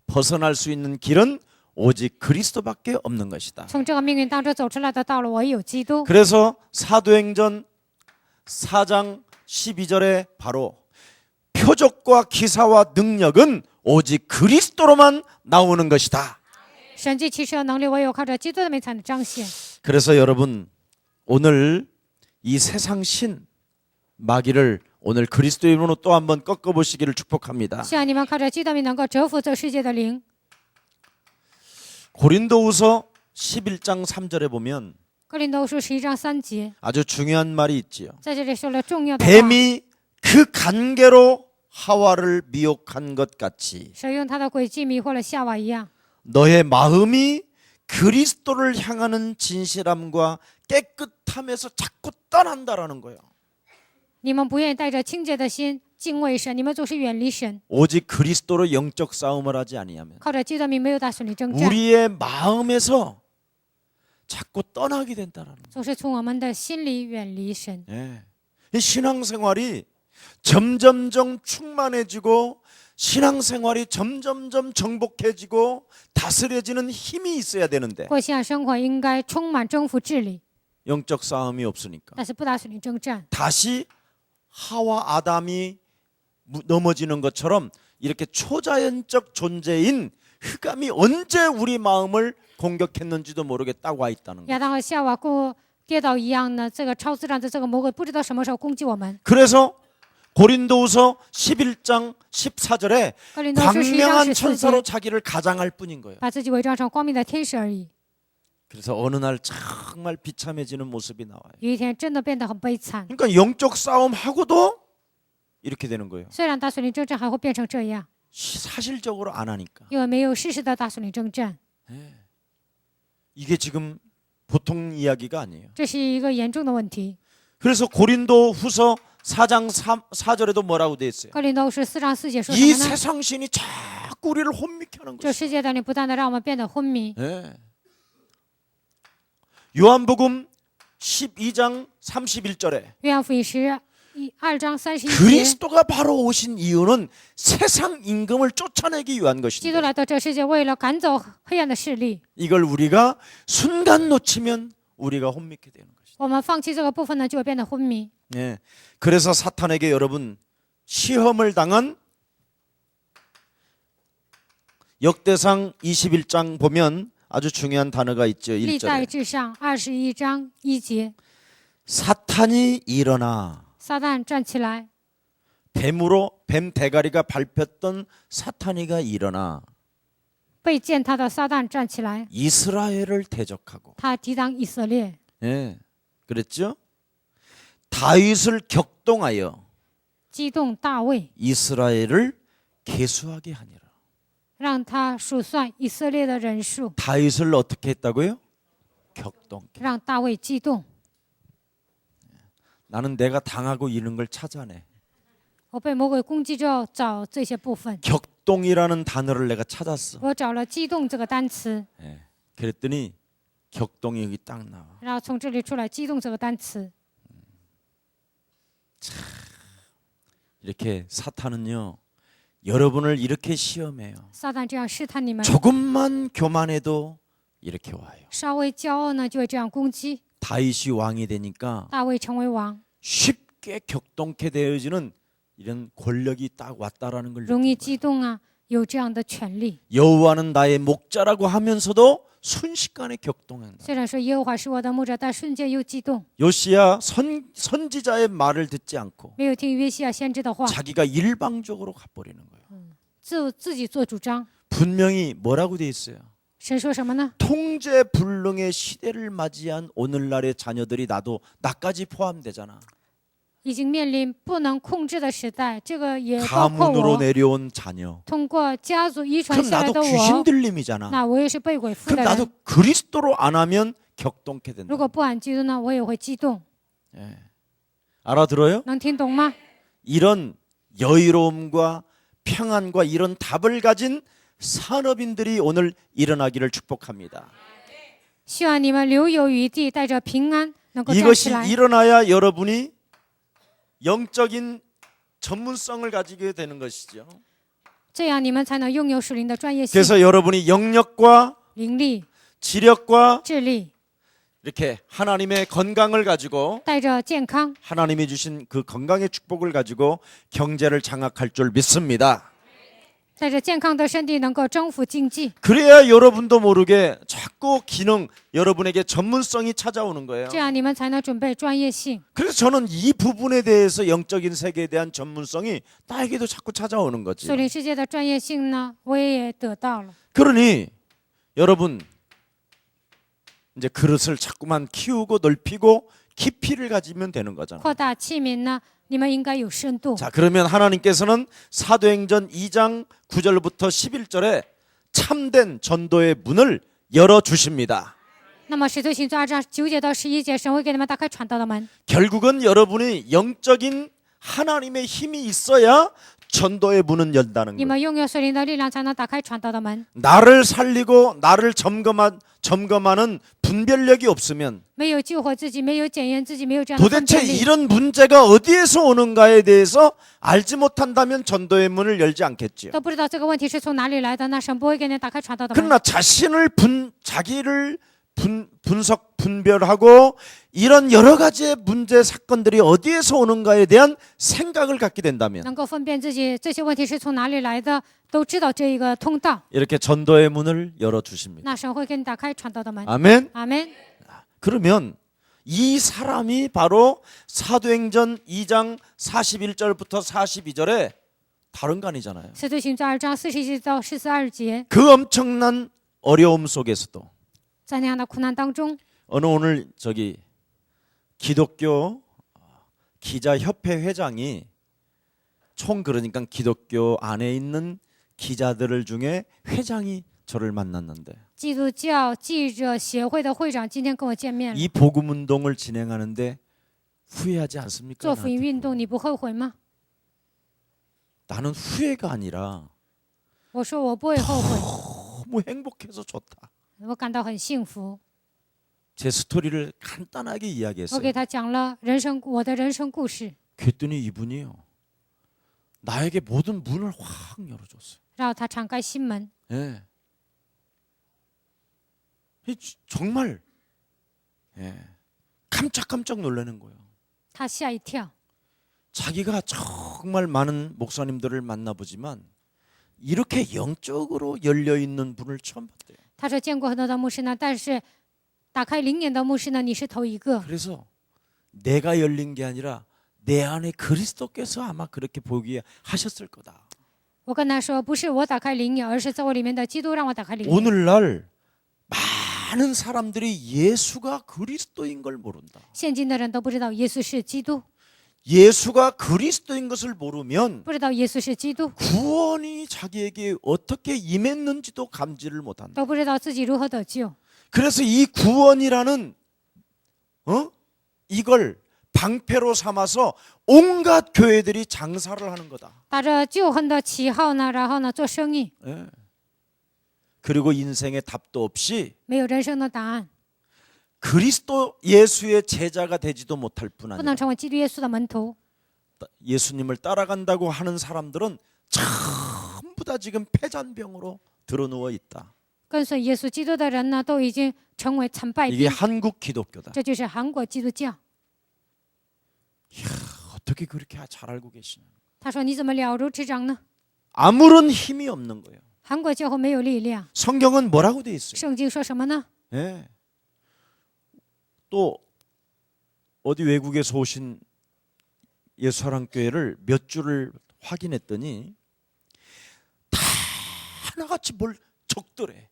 벗어날 수 있는 길은 오직 그리스도밖에 없는 것이다. 从这个命运当中走出来的道路，唯有基督。 그래서 사도행전 4장 12절에 바로 표적과 기사와 능력은 오직 그리스도로만 나오는 것이다. 神迹奇事的能力，唯有靠着基督的名才能彰显。 그래서 여러분 오늘 이 세상 신 마귀를 오늘 그리스도의 이름으로 또 한번 꺾어보시기를 축복합니다. 希望你们靠着基督的名能够折服这世界的灵。 고린도후서 11장 3절에 보면 哥林多书11章3节， 아주 중요한 말이 있지요. 在这里说了重要的话。 뱀이 그 간계로 하와를 미혹한 것 같이 神用他的诡计迷惑了夏娃一样， 너의 마음이 그리스도를 향하는 진실함과 깨끗함에서 자꾸 떠난다라는 거예요. 你们不愿意带着清洁的心敬畏神，你们总是远离神。 오직 그리스도로 영적 싸움을 하지 아니하면 靠着基督的名没有大顺利征战， 우리의 마음에서 자꾸 떠나게 된다라는 거예요. 总是从我们的心里远离神。 예. 이 신앙생활이 점점점 충만해지고 신앙생활이 점점점 정복해지고 다스려지는 힘이 있어야 되는데 过信仰生活应该充满征服治理， 영적 싸움이 없으니까 但是不打顺利征战， 다시 하와 아담이 넘어지는 것처럼 이렇게 초자연적 존재인 흑암이 언제 우리 마음을 공격했는지도 모르겠다고 와 있다는 거예요. 亚当和夏娃跌倒一样呢，这个超自然的这个魔鬼不知道什么时候攻击我们。 그래서 고린도후서 11장 14절에 哥林多书11章 광명한 14 천사로 节， 자기를 가장할 뿐인 거예요. 把自己伪装成光明的天使而已。 그래서 어느 날 정말 비참해지는 모습이 나와요. 有一天真的变得很悲惨， 그러니까 영적 싸움하고도 이렇게 되는 거예요. 虽然大顺利征战还会变成这样， 사실적으로 안 하니까. 因为没有事实的大顺利征战， 이게 지금 보통 이야기가 아니에요. 这是一个严重的问题。 그래서 고린도후서 4장 4절에도 뭐라고 돼 있어요? 哥林多书4章4节说 이 什么呢？ 세상 신이 자꾸 우리를 혼미케 하는 这 거예요. 世界的灵不断的让我们变得昏迷。 네. 요한복음 12장 31절에 约翰福音2章31节， 그리스도가 바로 오신 이유는 세상 임금을 쫓아내기 위한 基督 것인데 来到这世界，为了赶走黑暗的势力。 이걸 우리가 순간 놓치면 우리가 혼미케 되는 것이죠. 我们放弃这个部分呢，就会变得昏迷。 네. 그래서 사탄에게 여러분 시험을 당한 역대상 21장 보면 아주 중요한 단어가 있죠. 历代 1절에 至上21章1节， 사탄이 일어나 撒旦站起来， 뱀으로 뱀 대가리가 밟혔던 사탄이가 일어나 被践踏的撒旦站起来， 이스라엘을 대적하고 他抵挡以色列， 예, 그랬죠? 다윗을 격동하여 激动大卫， 이스라엘을 계수하게 하니라. 让他数算以色列的人数， 다윗을 어떻게 했다고요? 격동케. 让大卫激动。 나는 내가 당하고 이런 걸 찾아내. 我被魔鬼攻击之后，找这些部分， 격동이라는 단어를 내가 찾았어. 我找了激动这个单词， 예, 그랬더니 격동이 여기 딱 나와. 然后从这里出来激动这个单词。 이렇게 사탄은요, 여러분을 이렇게 시험해요. 撒旦这样试探你们， 조금만 교만해도 이렇게 와요. 稍微骄傲呢，就会这样攻击。 다윗이 왕이 되니까 大卫成为王， 쉽게 격동케 되어지는 이런 권력이 딱 왔다라는 걸 容易 느낀 激 거예요. 动啊，有这样的权利。 여호와는 나의 목자라고 하면서도 순식간에 격동한다. 虽然说耶和华是我的牧者，但瞬间又激动， 요시야 선지자의 말을 듣지 않고 没有听约西亚先知的话， 자기가 일방적으로 가버리는 거예요. 自己做主张。 분명히 뭐라고 돼 있어요? 神说什么呢？ 통제 불능의 시대를 맞이한 오늘날의 자녀들이 나까지 포함되잖아. 已经面临不能控制的时代，这个也包括 가문으로 我。 내려온 자녀. 通过家族遗传 그럼 下来 나도 的 귀신 我， 들림이잖아. 那我也是被鬼附 그럼 的 나도 人。 그리스도로 안 하면 격동케 된다. 如果不按基督呢，我也会激动。 예. 알아들어요? 能听懂吗？ 이런 여유로움과 평안과 이런 답을 가진 산업인들이 오늘 일어나기를 축복합니다. 希望你们留有余地，带着平安能够站起 이것이 来。 일어나야 여러분이 영적인 전문성을 가지게 되는 것이죠. 这样你们才能拥有属灵的专业性、 그래서 여러분이 영역과 灵力、 지력과 智力， 이렇게 하나님의 건강을 가지고 带着健康， 하나님이 주신 그 건강의 축복을 가지고 경제를 장악할 줄 믿습니다. 带着健康的身体能够征服经济。 그래야 여러분도 모르게 자꾸 기능, 여러분에게 전문성이 찾아오는 거예요. 这样你们才能准备专业性。 그래서 저는 이 부분에 대해서 영적인 세계에 대한 전문성이 나에게도 자꾸 찾아오는 거지. 属灵世界的专业性呢，我也得到了。 그러니 여러분 이제 그릇을 자꾸만 키우고 넓히고 깊이를 가지면 되는 거잖아요. 扩大器皿呢，你们应该有深度。 자, 그러면 하나님께서는 사도행전 2장 9절부터 11절에 참된 전도의 문을 열어 주십니다. 那么使徒行传2章9节到11节，神会给你们打开传道的门。 결국은 여러분이 영적인 하나님의 힘이 있어야 전도의 문은 열다는 你 거예요. 们拥有属灵的力量，才能打开传道的门。 나를 살리고 나를 점검하는 분별력이 없으면 没有救活自己，没有检验自己，没有这样的分 도대체 辨力， 이런 문제가 어디에서 오는가에 대해서 알지 못한다면 전도의 문을 열지 않겠지요. 都不知道这个问题是从哪里来的，那神不会给你打开传道的门。 그러나 자기를 분석 분별하고 이런 여러 가지의 문제 사건들이 어디에서 오는가에 대한 생각을 갖게 된다면 能够分辨自己这些问题是从哪里来的，都知道这一个通道， 이렇게 전도의 문을 열어 주십니다. 那神会给你打开传道的门。 아멘. 阿门。 그러면 이 사람이 바로 사도행전 2장 41절부터 42절에 다른 거 아니잖아요. 使徒行传2章41节到42节， 그 엄청난 어려움 속에서도 在那样的苦难当中， 어느 오늘 기독교 기자협회 회장이 총 그러니까 기독교 안에 있는 기자들 중에 회장이 저를 만났는데 基督教记者协会的会长今天跟我见面了。 이 복음 운동을 진행하는데 후회하지 않습니까? 做福音运动，你不后悔吗？ 나는 후회가 아니라 我说我不会后悔， 너무 행복해서 좋다. 我感到很幸福。 제 스토리를 간단하게 我 이야기했어요. 给他讲了我的人生故事， 그랬더니 이분이요, 나에게 모든 문을 확 열어줬어요. 然后他敞开心门， 예. 정말 예. 깜짝깜짝 놀라는 거예요. 他吓一跳。 자기가 정말 많은 목사님들을 만나보지만 이렇게 영적으로 열려 있는 분을 처음 봤대요. 他说见过很多的牧师呢，但是打开灵眼的牧师呢，你是头一个。 그래서 내가 열린 게 아니라 내 안에 그리스도께서 아마 그렇게 보게 하셨을 거다. 我跟他说，不是我打开灵眼，而是在我里面的基督让我打开灵眼。 오늘날 많은 사람들이 예수가 그리스도인 걸 모른다. 现今的人都不知道耶稣是基督， 예수가 그리스도인 것을 모르면 不知道耶稣是基督， 구원이 자기에게 어떻게 임했는지도 감지를 못한다. 都不知道自己如何得救。 그래서 이 구원이라는 이걸 방패로 삼아서 온갖 교회들이 장사를 하는 거다. 打着救恩的旗号呢，然后呢做生意， 예. 그리고 인생의 답도 없이 没有人生的答案， 그리스도 예수의 제자가 되지도 못할 뿐 不能 아니라 成为基督耶稣的门徒。 예수님을 따라간다고 하는 사람들은 전부 다 지금 폐잔병으로 드러누워 있다. 跟随耶稣基督的人呢，都已经成为残败 이게 兵， 한국 기독교다. 这就是韩国基督教。 어떻게 그렇게 잘 알고 계시냐? 他说：“你怎么了如指掌呢？ 아무런 힘이 없는 거예요. 韩国教会没有力量。 성경은 뭐라고 돼 있어요? 圣经说什么呢？ 예. 또 어디 외국에서 오신 예수사랑교회를 몇 주를 확인했더니 다 하나같이 뭘 적더래.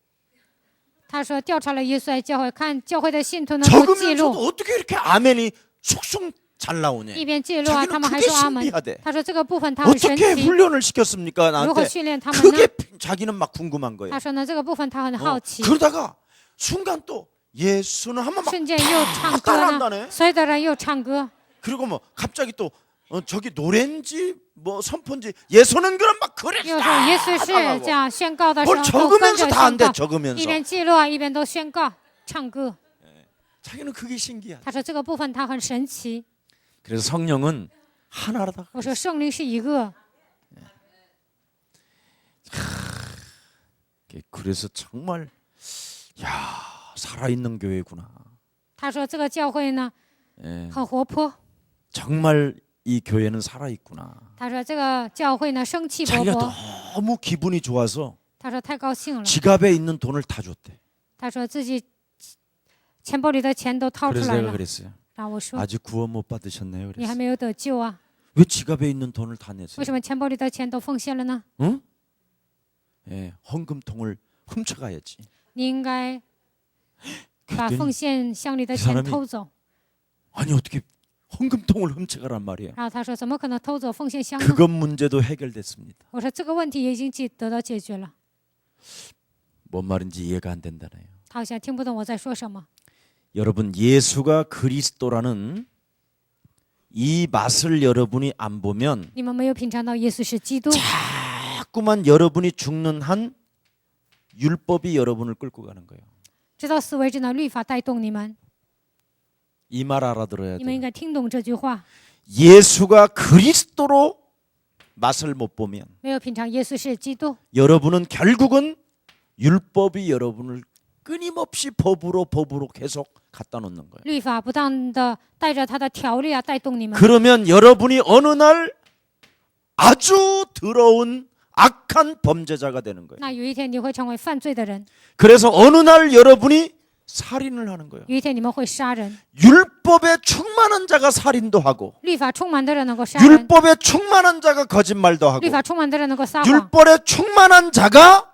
他说调查了耶稣爱教会，看教会的信徒呢都记 적으면서도 录， 어떻게 이렇게 아멘이 쑥쑥 잘 나오냐? 一边记录啊， 자기는 他们还 그게 说阿门。 신비하대. 他说这个部分他很神 어떻게 奇， 훈련을 시켰습니까 如何 나한테? 训练他们呢？ 그게 자기는 막 궁금한 거예요. 他说呢，这个部分他很好奇， 그러다가 순간 또 예수는 한번 막 瞬间又唱歌 따라한다네. 呢，所有的人又唱歌， 그리고 뭐 갑자기 또 저기 노래인지 뭐 선포인지 예수는 그럼 막 그래. 又说耶稣是这样宣告的时 뭘 候都跟 적으면서 着 다 宣 한대 告， 적으면서. 一边记录啊，一边都宣告唱歌。 자기는 그게 신기하다. 他说这个部分他很神奇。 그래서 성령은 하나다. 我说圣灵是一个， 그래서 정말 야 살아있는 교회구나. 他说这个教会呢 예, 很活泼， 정말 이 교회는 살아있구나. 他说这个教会呢生气勃 자기가 勃， 너무 기분이 좋아서 他说太高兴了， 지갑에 있는 돈을 다 줬대. 他说自己钱包里的钱都掏出 그래서 来 내가 了。 그랬어요. 然后我说 아직 구원 못 받으셨네요. 你还 그랬어요. 没有得救啊， 왜 지갑에 있는 돈을 다 为 냈어요? 什么钱包里的钱都奉献了呢？ 응? 예, 헌금통을 훔쳐가야지. 你应该把 그랬더니 奉献箱里的 그 钱 사람이 偷走。 아니 어떻게 헌금통을 훔쳐가란 말이야. 然后他说怎么可能偷走奉献箱呢？ 그것 문제도 해결됐습니다. 我说这个问题也已经得到解决了。 뭔 말인지 이해가 안 된다네요. 他好像听不懂我在说什么。 여러분 예수가 그리스도라는 이 맛을 여러분이 안 보면 你们没有品尝到耶稣是基督， 자꾸만 여러분이 죽는 한 율법이 여러분을 끌고 가는 거예요. 直到死为止呢，律法带动你们。 이 말 알아들어야 你们应 돼요. 该听懂这句话。 예수가 그리스도로 맛을 못 보면 没有品尝耶稣是基督， 여러분은 결국은 율법이 여러분을 끊임없이 법으로 계속 갖다 놓는 거예요. 律法不当的带着他的条例啊带动你们。 그러면 여러분이 어느 날 아주 더러운 악한 범죄자가 되는 거예요. 那有一天你会成为犯罪的人， 그래서 어느 날 여러분이 살인을 하는 거예요. 有一天你们会杀人。 율법에 충만한 자가 살인도 하고 律法充满的人能够杀人， 율법에 충만한 자가 거짓말도 하고 律法充满的人能够撒谎， 율법에 충만한 자가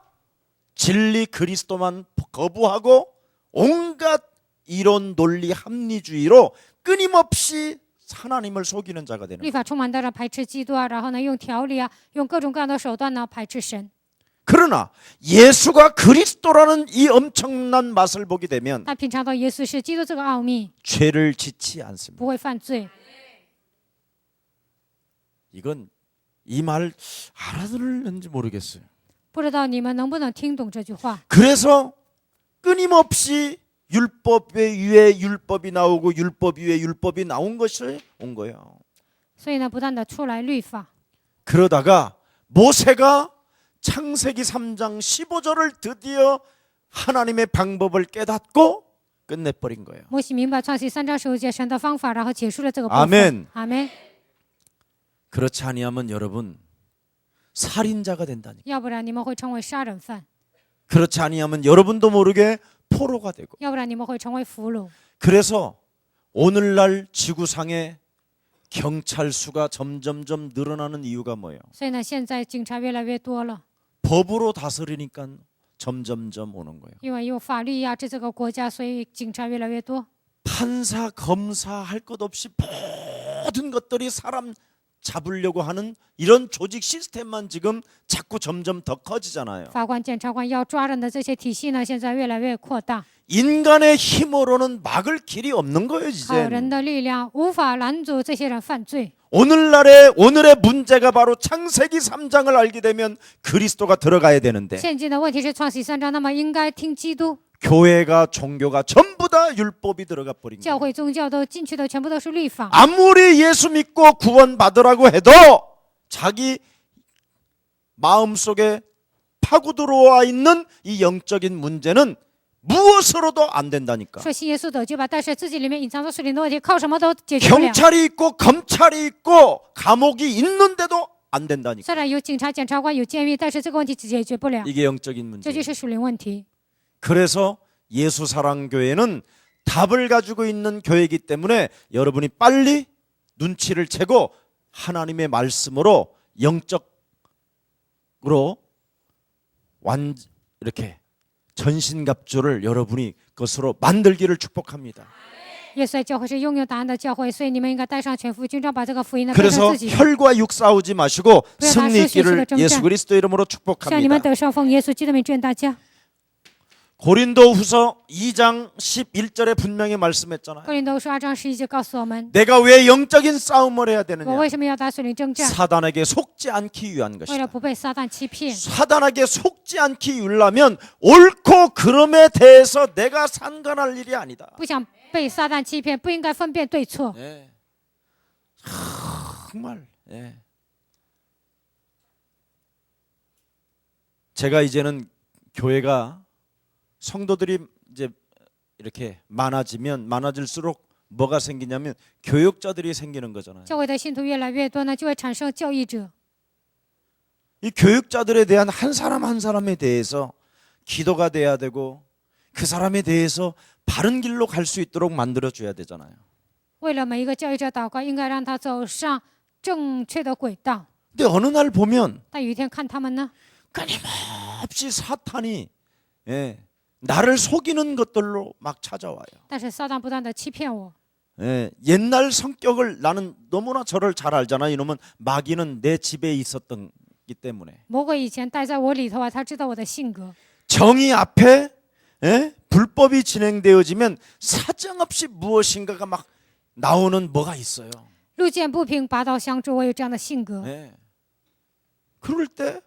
진리 그리스도만 거부하고 온갖 이론 논리 합리주의로 끊임없이 하나님을 속이는 자가 되는 律 거예요. 法充满的人排斥基督啊，然后呢用条例啊，用各种各样的手段呢排斥神。 그러나 예수가 그리스도라는 이 엄청난 맛을 보게 되면 他品尝到耶稣是基督这个奥秘， 죄를 짓지 않습니다. 不会犯罪。 이건 이 말 알아들을는지 모르겠어요. 不知道你们能不能听懂这句话？ 그래서 끊임없이 율법 위에 율법이 나오고 율법 위에 율법이 나온 것이 온 거예요. 所以呢，不断的出来律法。 그러다가 모세가 창세기 3장 15절을 드디어 하나님의 방법을 깨닫고 끝내버린 거예요. 摩西明白创世3章15节神的方法，然后结束了这个部分。 아멘. 阿门。 그렇지 아니하면 여러분 살인자가 된다니까. 要不然你们会成为杀人犯， 그렇지 아니하면 여러분도 모르게 포로가 되고. 要不然你们会成为俘虏。 그래서 오늘날 지구상에 경찰 수가 점점점 늘어나는 이유가 뭐예요? 所以呢，现在警察越来越多了， 법으로 다스리니까 점점점 오는 거예요. 因为有法律压制这个国家，所以警察越来越多。 판사, 검사 할 것 없이 모든 것들이 사람 잡으려고 하는 이런 조직 시스템만 지금 자꾸 점점 더 커지잖아요. 法官、检察官要抓人的这些体系呢，现在越来越扩大。 인간의 힘으로는 막을 길이 없는 거예요, 靠人 이제. 的力量无法拦阻这些人犯罪。 오늘의 문제가 바로 창세기 3장을 알게 되면 그리스도가 들어가야 되는데 现今的问题是创世3章，那么应该听基督。 교회가 종교가 전부 다 율법이 들어가 버린 教 거예요. 会宗教都进去的全部都是律法。 아무리 예수 믿고 구원받으라고 해도 자기 마음속에 파고 들어와 있는 이 영적인 문제는 무엇으로도 안 된다니까. 说信耶稣得救吧，但是自己里面隐藏着属灵的问题，靠什么都解决不了。 경찰이 있고 검찰이 있고 감옥이 있는데도 안 된다니까. 虽然有警察、检察官、有监狱，但是这个问题解决不了， 이게 영적인 这 문제. 就是属灵问题。 그래서 예수사랑교회는 답을 가지고 있는 교회이기 때문에 여러분이 빨리 눈치를 채고 하나님의 말씀으로 영적으로 이렇게 전신갑주를 여러분이 그것으로 만들기를 축복합니다. 耶稣的教会是拥有答案的教会，所以你们应该带上全副军装，把这个福音呢变成 그래서 自己的， 혈과 육 싸우지 마시고 왜 승리 다수 있기를 실수를 예수 그리스도 이름으로 向你们 축복합니다. 得胜，奉耶稣基督的名祝愿大家。 고린도후서 2장 11절에 분명히 말씀했잖아요. 哥林多书2章11节告诉我们， 내가 왜 영적인 싸움을 해야 我 되느냐? 为什么要打属灵征战？ 사단에게 속지 않기 위한 为了 것이다. 不被撒旦欺骗， 사단에게 속지 않기 위하면 옳고 그름에 대해서 내가 상관할 일이 아니다. 不想被撒旦欺骗，不应该分辨对错。 예. 정말. 예. 제가 이제는 교회가 성도들이 이제 이렇게 많아질수록 뭐가 생기냐면 교육자들이 생기는 거잖아요. 教会的信徒越来越多呢，就会产生教义者。 이 교육자들에 대한 한 사람 한 사람에 대해서 기도가 돼야 되고 그 사람에 대해서 바른 길로 갈 수 있도록 만들어 줘야 되잖아요. 为了每一个教育者祷告，应该让他走上正确的轨道。 근데 어느 날 보면 但有一天看他们呢， 끊임없이 사탄이 나를 속이는 것들로 막 찾아와요. 但是撒旦不断的欺骗我。 옛날 성격을 나는 너무나 저를 잘 알잖아. 이놈은 마귀는 내 집에 있었기 때문에 魔鬼以前待在我里头啊，他知道我的性格。 정의 앞에 불법이 진행되어지면 사정없이 무엇인가가 막 나오는 뭐가 있어요. 路见不平，拔刀相助，我有这样的性格。 그럴 때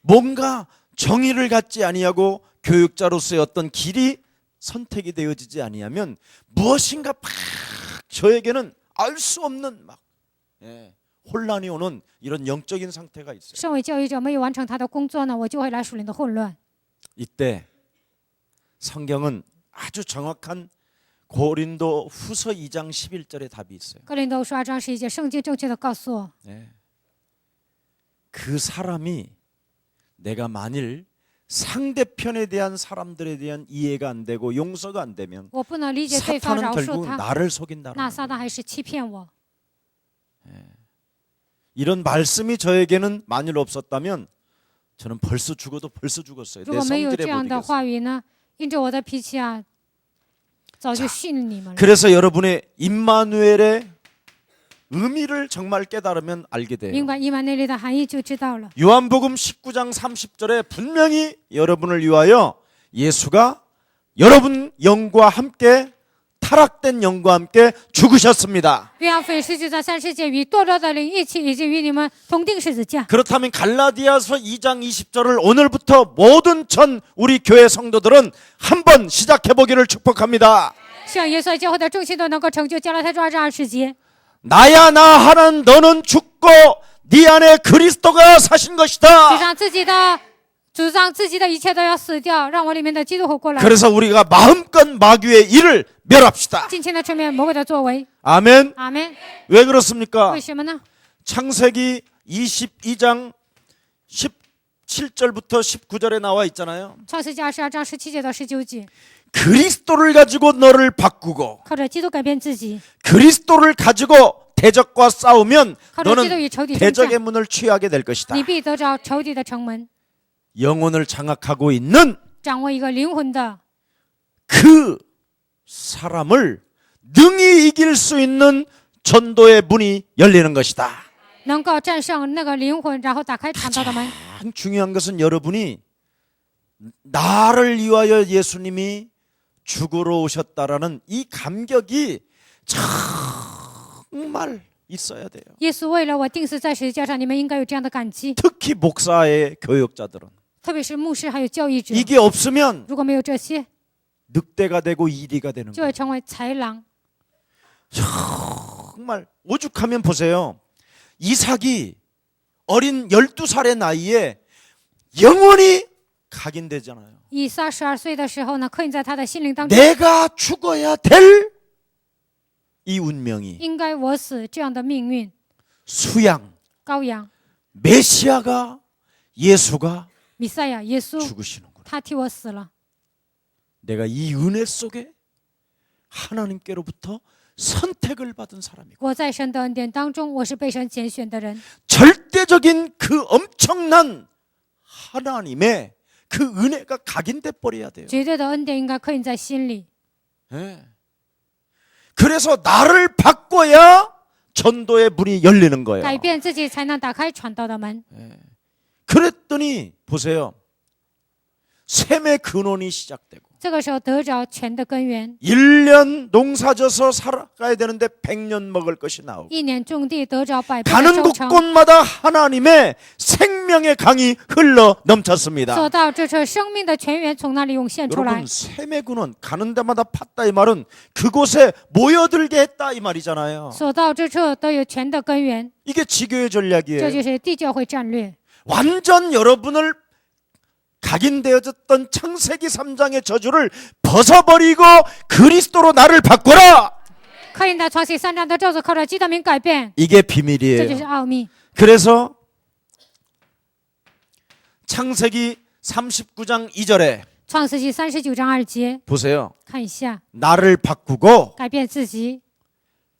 뭔가 정의를 갖지 아니하고 교육자로서의 어떤 길이 선택이 되어지지 아니하면 무엇인가 막 저에게는 알 수 없는 막 혼란이 오는 이런 영적인 상태가 있어요. 身为教育者，没有完成他的工作呢，我就会来属灵的混乱。 이때 성경은 아주 정확한 고린도 후서 2장 11절에 답이 있어요. 哥林多书2章11节，圣经正确的告诉我， 그 사람이 내가 만일 상대편에 대한 사람들에 대한 이해가 안 되고 용서가 안 되면 我不能理解对方， 사탄은 饶恕 결국 他， 나를 那 속인다는 撒旦还是欺骗我。 이런 말씀이 저에게는 만일 없었다면 저는 벌써 죽었어요. 如 내 果没有 성질에 这样 못 的 이겼어요. 话语呢，因着我的脾气啊，早就训你们了。 그래서 여러분의 임마누엘의 의미를 정말 깨달으면 알게 돼요. 明白以马内利的含义就知道了。 요한복음 19장 30절에 분명히 여러분을 위하여 예수가 여러분 영과 함께 타락된 영과 함께 죽으셨습니다. 约翰福音19章30节，与堕落的灵一起，以及与你们同定十字架。 그렇다면 갈라디아서 2장 20절을 오늘부터 모든 전 우리 교회 성도들은 한번 시작해 보기를 축복합니다. 希望耶稣教会的众信都能够成就。加拉太书2章20节， 나야 나 하는 너는 죽고 네 안에 그리스도가 사신 主 것이다. 张自己的一切都要死掉，让我里面的基督活过来。 그래서 우리가 마음껏 마귀의 일을 멸합시다. 尽情的吹灭魔鬼的作为。 아멘. 阿门。 왜 그렇습니까? 为什么呢？ 창세기 22장 17절부터 19절에 나와 있잖아요. 创世纪22章17节到19节， 그리스도를 가지고 너를 바꾸고 靠着基督改变自己， 그리스도를 가지고 대적과 싸우면 靠着基督 너는 与仇敌征 대적의 战， 문을 취하게 될 것이다. 你必得着仇敌的城门。 영혼을 장악하고 있는 掌握一个灵魂的， 그 사람을 능히 이길 수 있는 전도의 문이 열리는 것이다. 能够战胜那个灵魂，然后打开传道的门。 가장 중요한 것은 여러분이 나를 위하여 예수님이 죽으러 오셨다라는 이 감격이 정말 있어야 돼요. 耶稣为了我钉死在十字架上，你们应该有这样的感激， 특히 목사의 교역자들은 特别是牧师还有教义者。 이게 없으면 如果没有这些， 늑대가 되고 이리가 되는 就 거예요. 会成为豺狼。 정말 오죽하면 보세요. 이삭이 어린 12살의 나이에 영원히 각인되잖아요. 以撒12岁的时候呢，刻印在他的心灵当中， 내가 죽어야 될 이 운명이 应该我死这样的命运。 수양 羔羊 메시아가 예수가 弥赛亚耶稣， 죽으시는구나. 他替我死了。 내가 이 은혜 속에 하나님께로부터 선택을 받은 사람이고 我在神的恩典当中，我是被神拣选的人。 절대적인 그 엄청난 하나님의 그 은혜가 각인돼 버려야 돼요. 绝对的恩典应该刻印在心里。 예. 그래서 나를 바꿔야 전도의 문이 열리는 거예요. 改变自己才能打开传道的门。 그랬더니 보세요. 샘의 근원이 시작되고 这个时候得着全的根源， 1년 농사져서 살아가야 되는데 100년 먹을 것이 나오고 一年种地得着百倍的 가는 收成。 곳곳마다 하나님의 생명의 강이 흘러 넘쳤습니다. 所到之处，生命的泉源从那里涌现出来 여러분 。 샘의 근원 가는 데마다 팠다 이 말은 그곳에 모여들게 했다 이 말이잖아요. 所到之处都有全的根源， 이게 지교의 这 전략이에요. 就是地教会战略。 완전 여러분을 각인되어졌던 창세기 3장의 저주를 벗어버리고 그리스도로 나를 바꿔라. 刻印在创世3章的咒诅，靠着基督名改变， 이게 这就是 비밀이에요. 奥秘。 그래서 창세기 39장 2절에 创世纪39章2节， 보세요. 看一下， 나를 바꾸고 改变自己，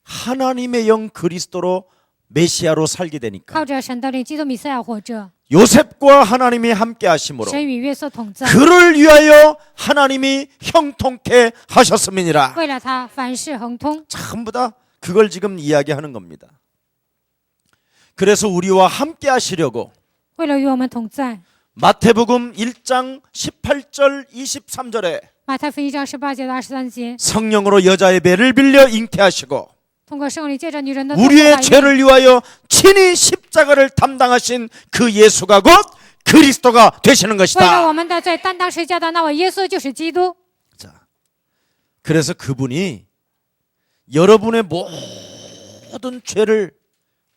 하나님의 영 그리스도로 메시아로 살게 되니까 靠着神的灵，基督弥赛亚活着， 요셉과 하나님이 함께 하심으로 神与约瑟同在， 그를 위하여 하나님이 형통케 하셨음이니라. 为了他凡事亨通。 전부 다 그걸 지금 이야기하는 겁니다. 그래서 우리와 함께 하시려고 为了与我们同在， 마태복음 1장 18절 23절에 马太福音1章18节到23节， 성령으로 여자의 배를 빌려 잉태하시고 通过圣灵借着女人的痛苦 우리의 怀孕， 죄를 위하여 친히 십자가를 담당하신 그 예수가 곧 그리스도가 되시는 为了 것이다. 我们的罪担当十字架的那位耶稣就是基督。 자, 그래서 그분이 여러분의 모든 죄를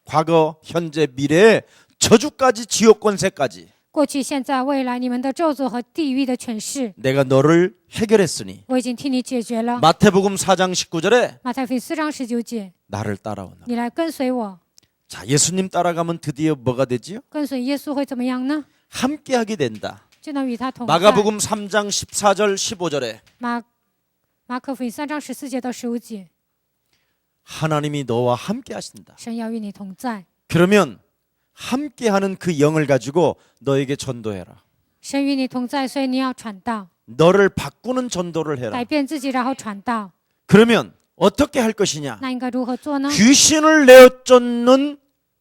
과거, 현재, 미래에 저주까지 지옥 권세까지 过去、现在、未来，你们的咒诅和地狱的权势， 내가 너를 해결했으니 我已经替你解决了。 마태복음 4장 19절에 马太福音4章19节， 나를 따라오라. 你来跟随我， 자, 예수님 따라가면 드디어 뭐가 되지요? 跟随耶稣会怎么样呢？ 함께하게 된다. 就能与他同在。 마가복음 3장 14절 15절에 马可福音3章14节到15节， 하나님이 너와 함께 하신다. 神要与你同在。 그러면 함께하는 그 영을 가지고 너에게 전도해라. 神与你同在，所以你要传道， 너를 바꾸는 전도를 해라. 改变自己，然后传道。 그러면 어떻게 할 것이냐? 那应该如何做呢？ 귀신을 내어쫓는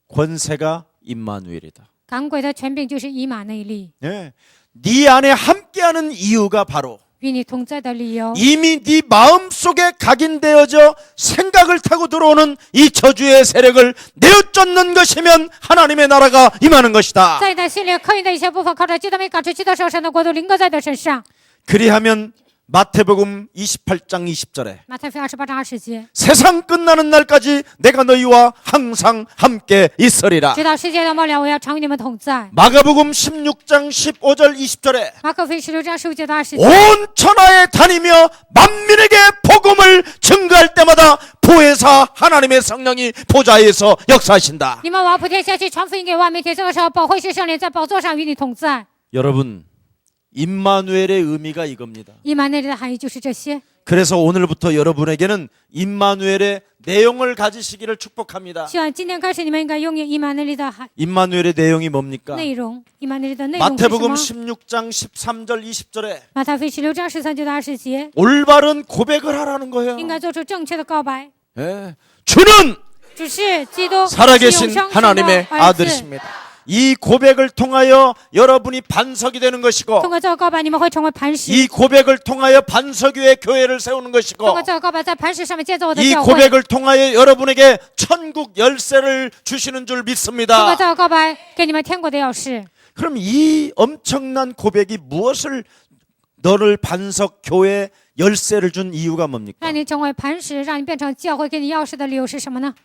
권세가 임마누엘이다. 赶鬼的权柄就是以马内利， 네. 네 안에 함께하는 이유가 바로 与你同在的理由， 이미 네 마음속에 각인되어져 생각을 타고 들어오는 이 저주의 세력을 내어쫓는 것이면 하나님의 나라가 임하는 것이다. 在你的心里刻印的一些部分，靠着基督名赶出去的时候，神的国度临搁在你的身上。 그리하면 마태복음 28장 20절에 马太福音28章20节， 세상 끝나는 날까지 내가 너희와 항상 함께 있으리라. 直到世界的末了，我要常与你们同在。 마가복음 16장 15절 20절에 马可福音16章15节到20节， 온 천하에 다니며 만민에게 복음을 증거할 때마다 보혜사 하나님의 성령이 보좌에서 역사하신다. 你们往普天下去传福音给万民，天这个时候，保惠师圣灵在宝座上与你同在。 여러분, 임마누엘의 의미가 이겁니다. 以马内利的含义就是这些。 그래서 오늘부터 여러분에게는 임마누엘의 내용을 가지시기를 축복합니다. 希望今天开始你们应该拥有以马内利的 임마누엘의 내용이 뭡니까? 内容。以马内利的内容是什 마태복음 么？ 16장 13절 20절에 马太福音16章13节到20节， 올바른 고백을 하라는 거예요. 应该做出正确的告白。 예. 주는 只是基督是 살아계신 永生神的 하나님의 儿子。 아들이십니다. 이 고백을 통하여 여러분이 반석이 되는 것이고 通过这个告白，你们会成为磐石。 이 고백을 통하여 반석 위에 교회를 세우는 通 것이고 过这个告白，在磐石上面建造我的 이 教会。 고백을 통하여 여러분에게 천국 열쇠를 주시는 줄 通过 믿습니다. 这个告白，给你们天国的钥匙。 그럼 이 엄청난 고백이 무엇을 너를 반석 교회 열쇠를 준 이유가 뭡니까? 让你成为磐石，让你变成教会给你钥匙的理由是什么呢？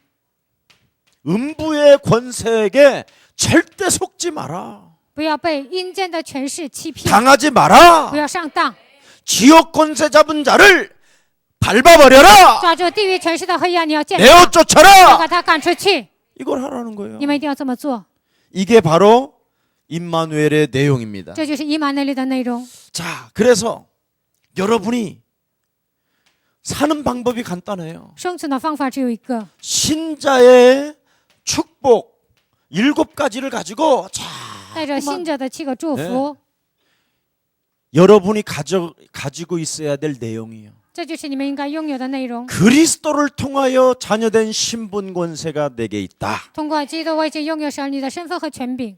음부의 권세에게 절대 속지 마라. 不要被阴间的权势欺骗， 당하지 마라. 不要上当， 지옥 권세 잡은 자를 밟아버려라. 抓住地狱权势的黑暗，你要践 내어 踏，要 쫓아라. 把他赶出去。 이걸 하라는 거예요. 你们一定要这么做， 이게 바로 임마누엘의 내용입니다. 这就是以马内利的内容。 자, 그래서 여러분이 사는 방법이 간단해요. 生存的方法只有一个， 신자의 축복 7가지를 가지고 자, 带着信者的7个祝福， 여러분이 가지고 있어야 될 내용이에요. 这就是你们应该拥有的内容。 그리스도를 통하여 자녀된 신분 권세가 내게 있다. 通过基督，我已经拥有神你的身份和权柄。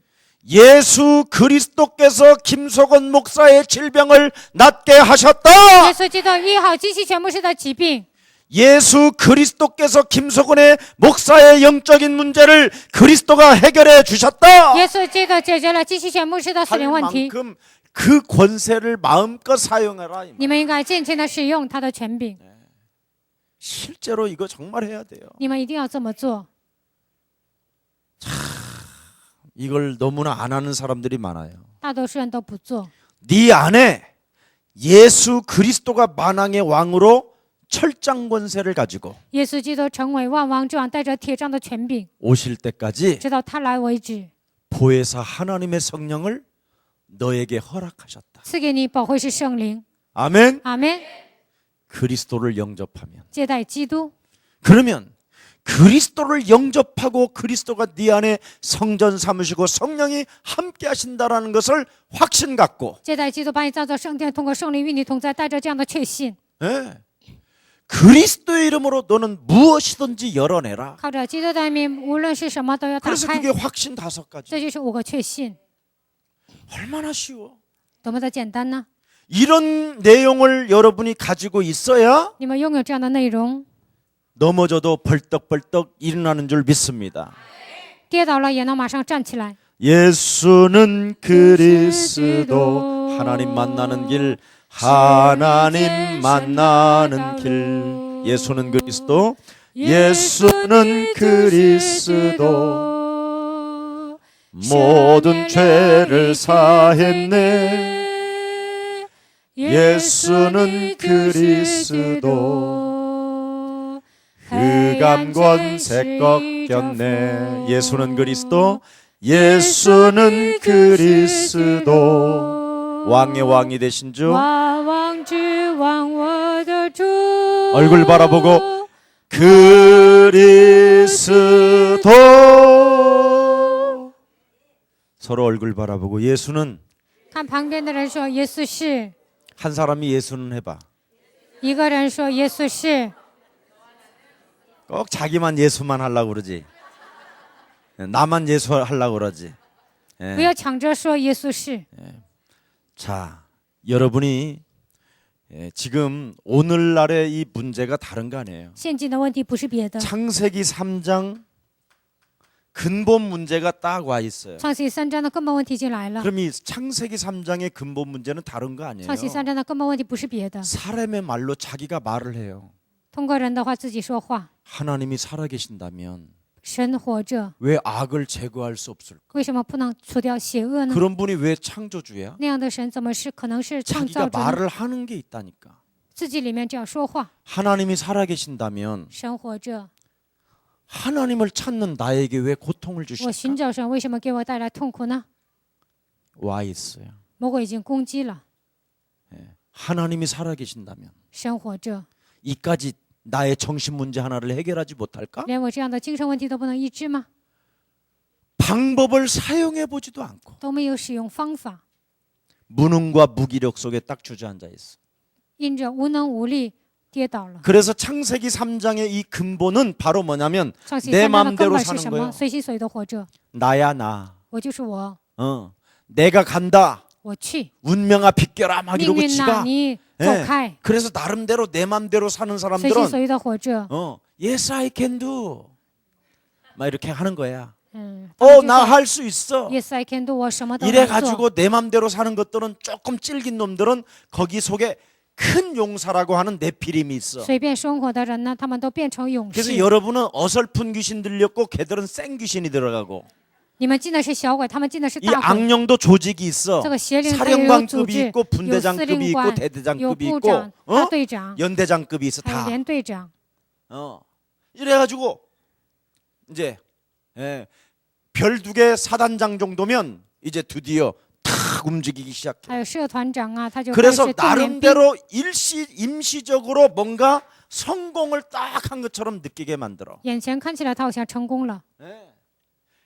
예수 그리스도께서 김석원 목사의 질병을 낫게 耶 하셨다. 稣基督医好基西全牧师的疾病， 예수 그리스도께서 김석원의 목사의 영적인 문제를 그리스도가 해결해 주셨다. 耶稣基督解决了基西全牧师的属 할 灵问题。 만큼 그 권세를 마음껏 사용해라. 이 말. 你们应该尽情的使用他的权柄， 실제로 이거 정말 해야 돼요. 你们一定要这么做。 이걸 너무나 안 하는 사람들이 많아요. 大多数人都不做。 네 안에 예수 그리스도가 만왕의 왕으로 철장 권세를 가지고 耶稣基督成为万王之王，带着铁杖的权柄， 오실 때까지 直到他来为止， 보혜사 하나님의 성령을 너에게 허락하셨다. 赐给你保惠师圣灵。 아멘. 阿门。 그리스도를 영접하면 接待基督， 그러면 그리스도를 영접하고 그리스도가 네 안에 성전 삼으시고 성령이 함께 하신다라는 것을 확신 갖고 接待基督，把你造作圣殿，通过圣灵与你同在，带着这样的确信， 예. 그리스도의 이름으로 너는 무엇이든지 열어내라. 靠着基督的名，无论是什么都要打 그래서 开 그게 。 확신 5가지. 这就是5个确信， 얼마나 쉬워. 多么的简单呢？ 이런 내용을 여러분이 가지고 있어야 你们拥有这样的内容， 넘어져도 벌떡벌떡 일어나는 줄 믿습니다. 跌倒了也能马上站起来。 예수는 그리스도 하나님 만나는 길 하나님 만나는 길 예수는 그리스도 예수는 그리스도 모든 죄를 사했네 예수는 그리스도 흑암 권세 꺾였네 예수는 그리스도 예수는 그리스도 왕의 왕이 되신 주 万王之王，我的主。 얼굴 바라보고 그리스도 서로 얼굴 바라보고 예수는 看旁边的人说耶稣是， 한 사람이 예수는 해봐 一个人说耶稣是， 꼭 자기만 예수만 하려고 그러지 나만 예수 하려고 그러지 不要抢着说耶稣是。 자 여러분이 지금 오늘날의 이 문제가 다른 거 아니에요 现今的问题不是别的， 창세기 3장 근본 문제가 딱 와 있어요 创世3章的根本问题就来了。 그럼 이 창세기 3장의 근본 문제는 다른 거 아니에요 创世3章的根本问题不是别的， 사람의 말로 자기가 말을 해요 通过人的话自己说话。 하나님이 살아계신다면 神活着， 왜 악을 제거할 수 없을까 为什么不能除掉邪恶呢？ 그런 분이 왜 창조주야 那样的神怎么是可能是创 자기가 造者呢？ 말을 하는 게 있다니까 自己里面这样说话， 하나님이 살아계신다면 神活着， 하나님을 찾는 나에게 왜 고통을 我寻 주실까 找神，为什么给我带来痛苦呢？ 와 있어요 魔鬼已经攻击了。 하나님이 살아계신다면 神活着， 이까지 나의 정신 문제 하나를 해결하지 못할까? 连我这样的精神问题都不能医治吗？ 방법을 사용해 보지도 않고 都没有使用方法， 무능과 무기력 속에 딱 주저앉아 있어. 因着无能无力跌倒了。 그래서 창세기 3장의 이 근본은 바로 뭐냐면 上期 내 3章的根 마음대로 本是 사는 什么？ 거예요. 随心所欲的活着， 나야 나. 我就是我， 내가 간다. 我去， 운명아 비껴라 막 命 이러고 运呐， 지가 你走 예. 开， 그래서 나름대로 내 맘대로 사는 随心 사람들은 所欲的活着。 yes I can do 막 이렇게 하는 거야. 嗯， 나 할 수 있어. Yes, I can do， 我什么都 이래 能做。 가지고 내 맘대로 사는 것들은 조금 찔긴 놈들은 거기 속에 큰 용사라고 하는 네피림이 있어. 随便生活的人呢，他们都变成勇 그래서 士。 여러분은 어설픈 귀신 들렸고 걔들은 센 귀신이 들어가고 你们进的是小鬼，他们进的是 이 大鬼。 악령도 조직이 있어. 这个邪灵它也有组 사령관급이 织， 있고 有司 분대장급이 令 있고 官，有 대대장급이 部 있고 长、大队长， 연대장급이 있어 还有 다. 连队长。 이래가지고 이제 별 2개 사단장 정도면 이제 드디어 탁 움직이기 시작해. 还有社团长啊，他就开 그래서 始动员兵， 나름대로 임시적으로 뭔가 성공을 딱 한 것처럼 느끼게 만들어. 眼前看起来他好像成功了，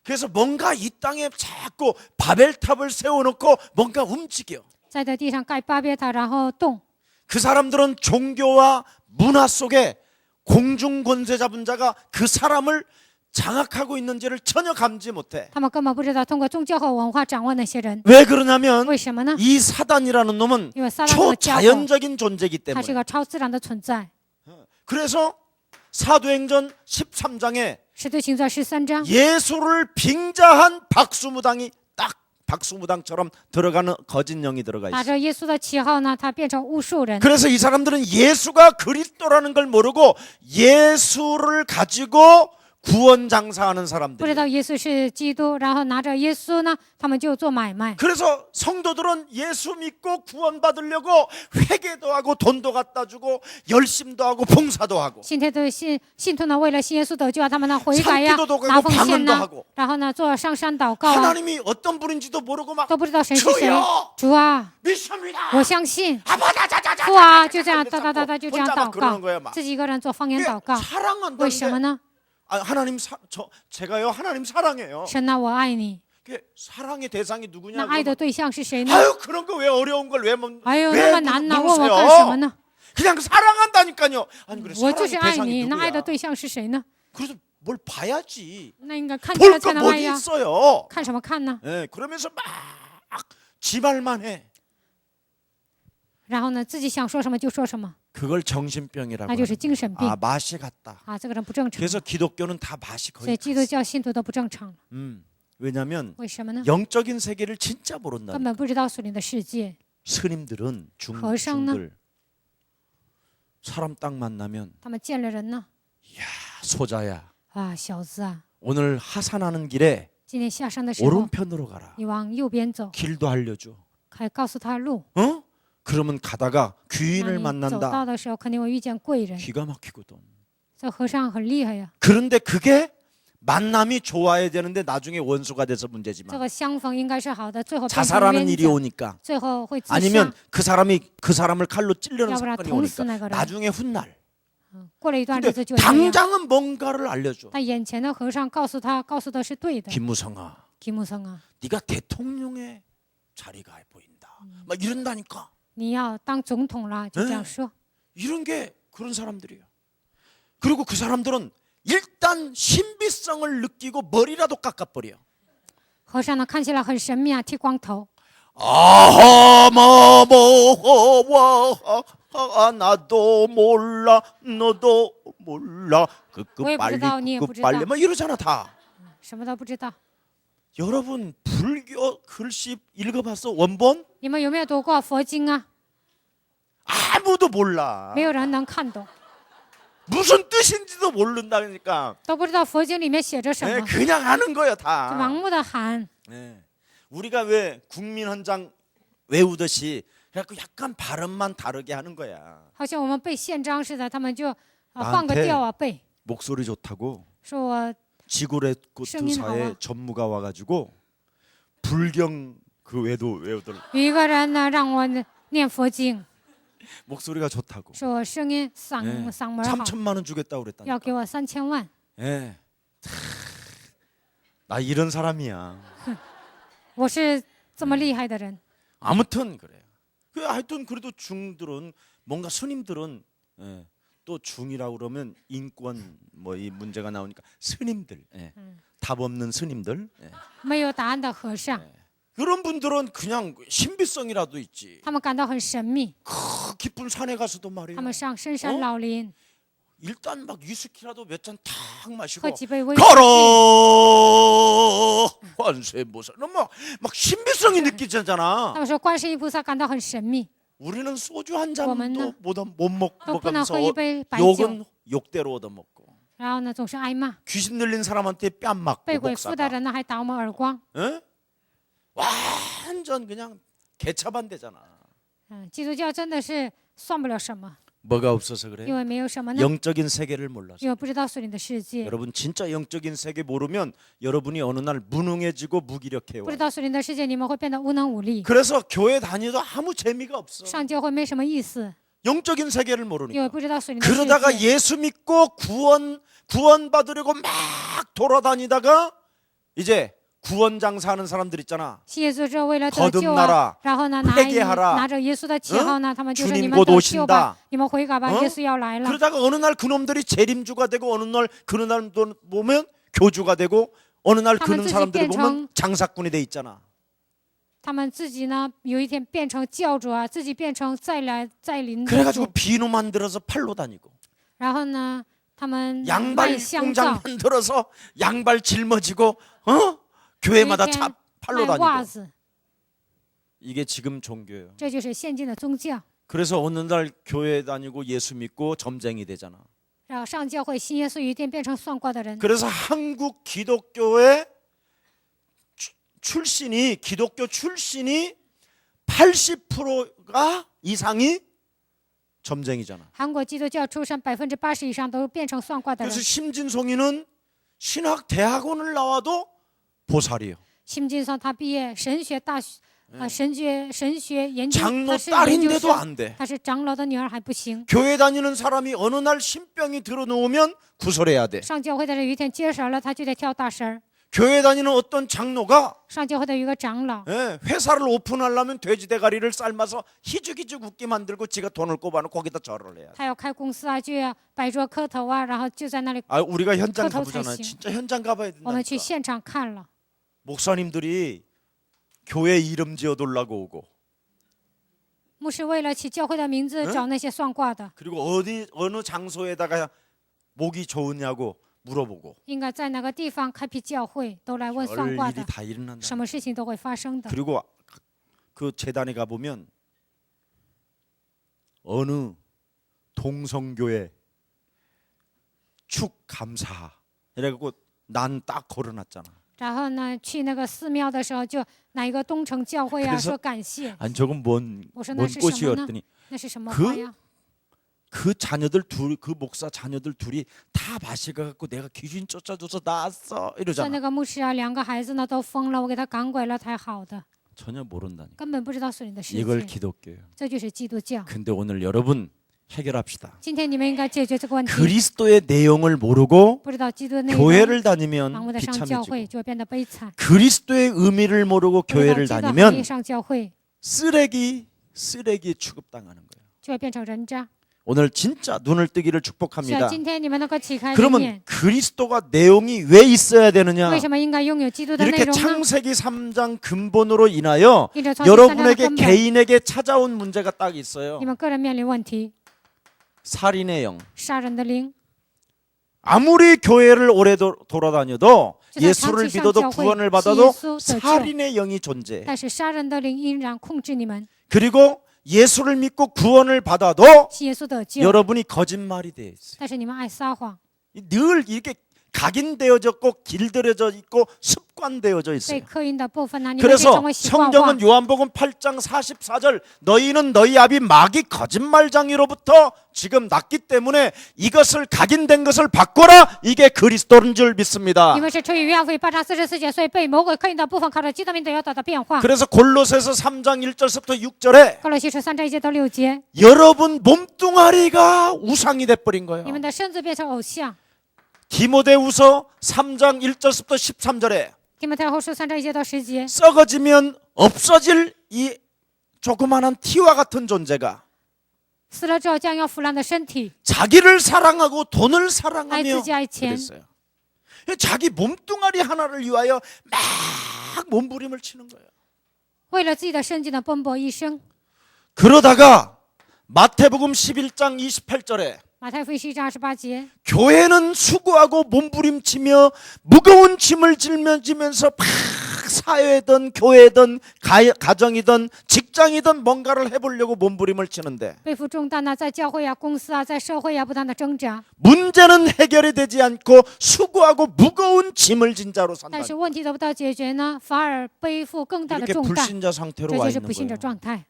그래서 뭔가 이 땅에 자꾸 바벨탑을 세워놓고 뭔가 움직여. 在这地上盖巴别塔，然后动。 그 사람들은 종교와 문화 속에 공중 권세 잡은 자가 그 사람을 장악하고 있는지를 전혀 감지 못해. 他们根本不知道通过宗教和文化掌握那些人， 왜 그러냐면 为什么呢？ 이 사단이라는 놈은 因为撒旦这个家伙， 초자연적인 존재이기 他是 때문에. 个超自然的存在。 그래서 사도행전 13장에 使徒行传13章， 예수를 빙자한 박수무당이 딱 박수무당처럼 들어가는 거짓 영이 들어가 打 있어. 着耶稣的旗号呢，他变成巫术人。 그래서 이 사람들은 예수가 그리스도라는 걸 모르고 예수를 가지고 구원 장사하는 不知 사람들. 道耶稣是基督，然后拿着耶稣呢，他们就做买卖。 그래서 성도들은 예수 믿고 구원받으려고 회개도 하고 돈도 갖다 주고 열심도 하고 봉사도 하고 信徒呢，为了信耶稣得救啊，他们呢悔改呀 산기도도 ，拿 가고 奉献 방언도 呢 하고 ，然后呢做上山祷告啊， 하나님이 어떤 분인지도 모르고 막 都不知道神是谁 주여 。主啊， 믿습니다. 我相信。 아바다자자자. 父啊，就这样哒哒哒哒，就这样 혼자 祷 막 그러는 告 거야 ， 막. 自己一个人做方言 이게 祷告。 사랑한다는데 为什么呢？ 하나님 제가요 하나님 사랑해요. 神啊，我爱你。 그게 사랑의 대상이 那 누구냐? 爱的对象是谁呢？ 아유 그런 거 왜 어려운 걸 왜 哎呦，那 왜 么难呢？问我干什么 물으세요? 呢？ 그냥 사랑한다니까요. 아니 그래 我就 사랑의 是爱 대상이 你，那爱的 누구야? 对象是谁呢？ 그래서 뭘 봐야지. 那应该看见了 볼 才 거 能爱 뭐지 呀。 있어요. 看什么看呢？ 예, 그러면서 막 지말만 해. 然后呢，自己想说什么就说什么， 그걸 정신병이라고. 那就是精神病 아 맛이 같다. 啊！这个人不正常， 그래서 기독교는 다 맛이 所以 거의. 基督教信徒都不正常了。 왜냐하면 为什么呢？ 영적인 세계를 진짜 모른다. 根本不知道属灵的世界。 스님들은 和尚呢？ 중들 사람 딱 만나면 他们见了人呢， 소자야 啊，小子啊， 오늘 하산하는 길에 今天下山的时候， 오른편으로 가라. 你往右边走， 길도 알려줘. 还告诉他路。 어? 그러면 가다가 那 귀인을 你走 만난다. 到的时候，肯定会遇见贵人。 기가 막히거든. 这和尚很厉害呀， 그런데 그게 만남이 좋아야 되는데 나중에 원수가 돼서 这 문제지만 个相逢应该是好的，最后变成 자살하는 冤 일이 家， 오니까 最后会自杀， 아니면 그 사람이 그 사람을 칼로 찔르는 要不然 사건이 捅死 오니까 那个人。 나중에 훗날. 过了一段日 근데 子就这样。 당장은 뭔가를 알려줘. 但眼前的和尚告诉他，告诉的是对的。 김무성아, 吉木僧啊， 네가 대통령의 자리가 보인다. 막 이런다니까. 你要当总统了，就这样说。 이런 게 그런 사람들이에요. 그리고 그 사람들은 일단 신비성을 느끼고 머리라도 깎아버려. 和尚呢，看起来很神秘啊，剃光头。 아하마모와 나도 몰라 너도 몰라 그끝 빨리 그끝 빨리 막 이러잖아 다. 什么都不知道。 여러분 불교 글씨 읽어봤어 원본? 你们有没有读过佛经啊？ 아무도 몰라. 没有人能看懂， 무슨 뜻인지도 모른다니까. 都不知道佛经里面写着什 네, 么， 그냥 하는 거야 就 다. 盲目的喊。 네. 우리가 왜 국민 헌장 외우듯이 그래갖고 약간 발음만 다르게 하는 거야. 好像我们背宪章似的，他们就 나한테 换个调啊背， 목소리 좋다고 说我 지구레코트사의 전무가 와가지고 불경 그 외도들 有一个人呢让我念佛经， 목소리가 좋다고. 说我声音 예. 嗓门好， 3천만 원 주겠다고 要 그랬다니까. 给我3000万。 예. 나 이런 사람이야. 我是这么厉害的人。 아무튼 그래요. 그 하여튼 그래도 중들은 뭔가 스님들은 예, 또 중이라고 그러면 인권 뭐 이 문제가 나오니까 스님들 예, 답 없는 스님들 예. 没有答案的和尚， 그런 분들은 그냥 신비성이라도 있지. 他们感到很神秘。 그 깊은 산에 가서도 말이에요. 他们上深山老林， 일단 막 위스키라도 몇 잔 탁 마시고 喝几杯威士忌， 걸어 관세음보살 막 신비성이 느껴지잖아. 他们说观世音菩萨感到很神秘。 우리는 소주 한 我们 잔도 呢 못 都不能 먹으면서 喝一杯白酒， 욕은 욕대로 얻어먹고 然后呢总是挨骂， 귀신 들린 사람한테 뺨 맞고 被鬼附的 목사가 人呢还打我们耳光。 예? 완전 그냥 개차반대잖아. 基督教真的是算不了什么， 뭐가 없어서 그래? 因为没有什么呢， 영적인 세계를 몰라서. 因为不知道属灵的世界， 여러분 진짜 영적인 세계 모르면 여러분이 어느 날 무능해지고 무기력해요. 不知道属灵的世界，你们会变得无能无力， 그래서 교회 다니도 아무 재미가 없어. 上教会没什么意思， 영적인 세계를 因为 모르니까. 不知道属灵的世 그러다가 界。 예수 믿고 구원 받으려고 막 돌아다니다가 이제 구원 장사하는 사람들 있잖아. 信耶稣之后为了得救 거듭나라 啊，然后呢 회개하라 拿着耶稣的旗号呢，他们就说 주님 你们 곧 得救吧 오신다 ，你们悔改吧， 어 耶稣要来了。 그러다가 어느 날 그놈들이 재림주가 되고 어느 날 그런 사람들 보면 교주가 되고 어느 날 그런 사람들이 보면 장사꾼이 돼 있잖아. 他们自己呢，有一天变成教主啊，自己变成再临的 그래가지고 主， 비누 만들어서 팔로 다니고 然后呢，他们 양발 卖香 공장 皂， 만들어서 양발 짊어지고 교회마다 차 팔로 卖袜 다니고 子， 이게 지금 종교예요. 这就是现今的宗教。 그래서 어느 날 교회 다니고 예수 믿고 점쟁이 되잖아. 然后上教会信耶稣，有一天变成算卦的人。 그래서 한국 기독교의 출신이 기독교 출신이 80%가 이상이 점쟁이잖아. 韩国基督教出身80%以上都变成算卦的人 그래서 。 심진송이는 신학 대학원을 나와도 보살이에요. 辛金松他毕业神学大学，神学研究， 장로 他是研究 딸인데도 生， 안 돼. 他是长老的女儿还不行。 교회 다니는 사람이 어느 날 신병이 들어놓으면 구설해야 돼. 上教会的人有一天接神了，他就得跳大神儿。 교회 다니는 어떤 장로가 上教会的有一个长老， 회사를 오픈하려면 돼지 대가리를 삶아서 희죽희죽 웃게 만들고 지가 돈을 꼽아놓고 거기다 절을 해야 돼. 他要开公司啊，就要摆桌磕头啊，然后就在那里， 아, 우리가 현장 그거 더 가보잖아요. 잘했어요. 진짜 현장 가봐야 我们去 된다니까. 现场看了。 목사님들이 교회 이름 지어달라고 오고 牧师为了起教会的名字，找那些算卦的， 그리고 어느 장소에다가 목이 좋으냐고 물어보고 应该在哪个地方开辟教会，都来问算卦 별일이 的， 다 일어난다. 什么事情都会发生的。 그리고 그 재단에 가보면 어느 동성교회 축감사 이래갖고 난 딱 걸어놨잖아. 然后呢，去那个寺庙的时候，就哪一个东城教会啊， 그래서 说感谢。 아니 저건 뭔 我说那是什么呢？ 꽃이었더니 那是什么 그 花呀？ 그 자녀들 그 목사 자녀들 둘이 다 마시가갖고 내가 귀신 쫓아줘서 나왔어 说 이러잖아. 那个牧师啊，2个孩子呢都疯了，我给他赶鬼了才好的， 전혀 모른다니까. 根本不知道属灵的世 이걸 界， 기독교예요. 这就是基督教。 근데 오늘 여러분 해결합시다. 今天你们应该解决这个问题。 그리스도의 내용을 모르고 不知道基督的内容， 교회를 盲 다니면 目的上教会 비참해지고 就会变得悲惨。 그리스도의 의미를 모르고 不知道 교회를 基督的含义 다니면 上教会 쓰레기 취급당하는 거예요. 就会变成人渣。 오늘 진짜 눈을 뜨기를 是啊， 축복합니다. 今天你们能够启开灵 그러면 眼， 그리스도가 내용이 왜 있어야 되느냐? 为什么应该拥有基督的内 이렇게 容呢？ 창세기 3장 근본으로 인하여 因着创世三章的 여러분에게 根本， 개인에게 찾아온 문제가 딱 있어요. 你们个人面临问题， 살인의 영. 杀人的灵。 아무리 교회를 오래 돌아다녀도 就算 예수를 长期上 믿어도 教会 구원을 信 받아도 耶稣得救， 살인의 영이 존재해. 但是杀人的灵依然控制你们。 그리고 예수를 믿고 구원을 받아도 信耶稣得救， 여러분이 거짓말이 돼 있어요. 但是你们爱撒谎， 늘 이렇게 각인되어졌고 길들여져 있고 습관되어져 被 있어요. 刻印的部分呢，你会被 그래서 成为习惯化。 성경은 요한복음 8장 44절 너희는 너희 아비 마귀 거짓말장이로부터 지금 났기 때문에 이것을 각인된 것을 바꿔라. 이게 그리스도인 줄 믿습니다. 你们是出于约翰福音8章44节，所以被魔鬼刻印的部分靠着基督名都要得到变化。 그래서 골로새서 3장 1절부터 6절에 哥罗西书3章1节到6节， 여러분 몸뚱아리가 우상이 돼버린 거예요. 你们的身子变成偶像。 디모데후서 3장 1절부터 13절에 提摩太后书3章1节到10节， 썩어지면 없어질 이 조그마한 티와 같은 존재가 死了之后将要腐烂的身体， 자기를 사랑하고 돈을 爱 사랑하며 自己爱钱， 그랬어요. 자기 몸뚱아리 하나를 위하여 막 몸부림을 치는 거예요. 为了自己的身体呢奔波一生。 그러다가 마태복음 11장 28절에 马太福音11章28节， 교회는 수고하고 몸부림치며 무거운 짐을 짊어지면서 막 사회든 교회든 가정이든 직장이든 뭔가를 해보려고 몸부림을 치는데 背负重担呢，在教会啊、公司啊、在社会啊不断的挣扎， 문제는 해결이 되지 않고 수고하고 무거운 짐을 진 자로 但 산다. 是问题得不到解决呢，反而背负更大的 이렇게 重担， 불신자 상태로 这 와 就是 있는 不信者 거예요. 状态，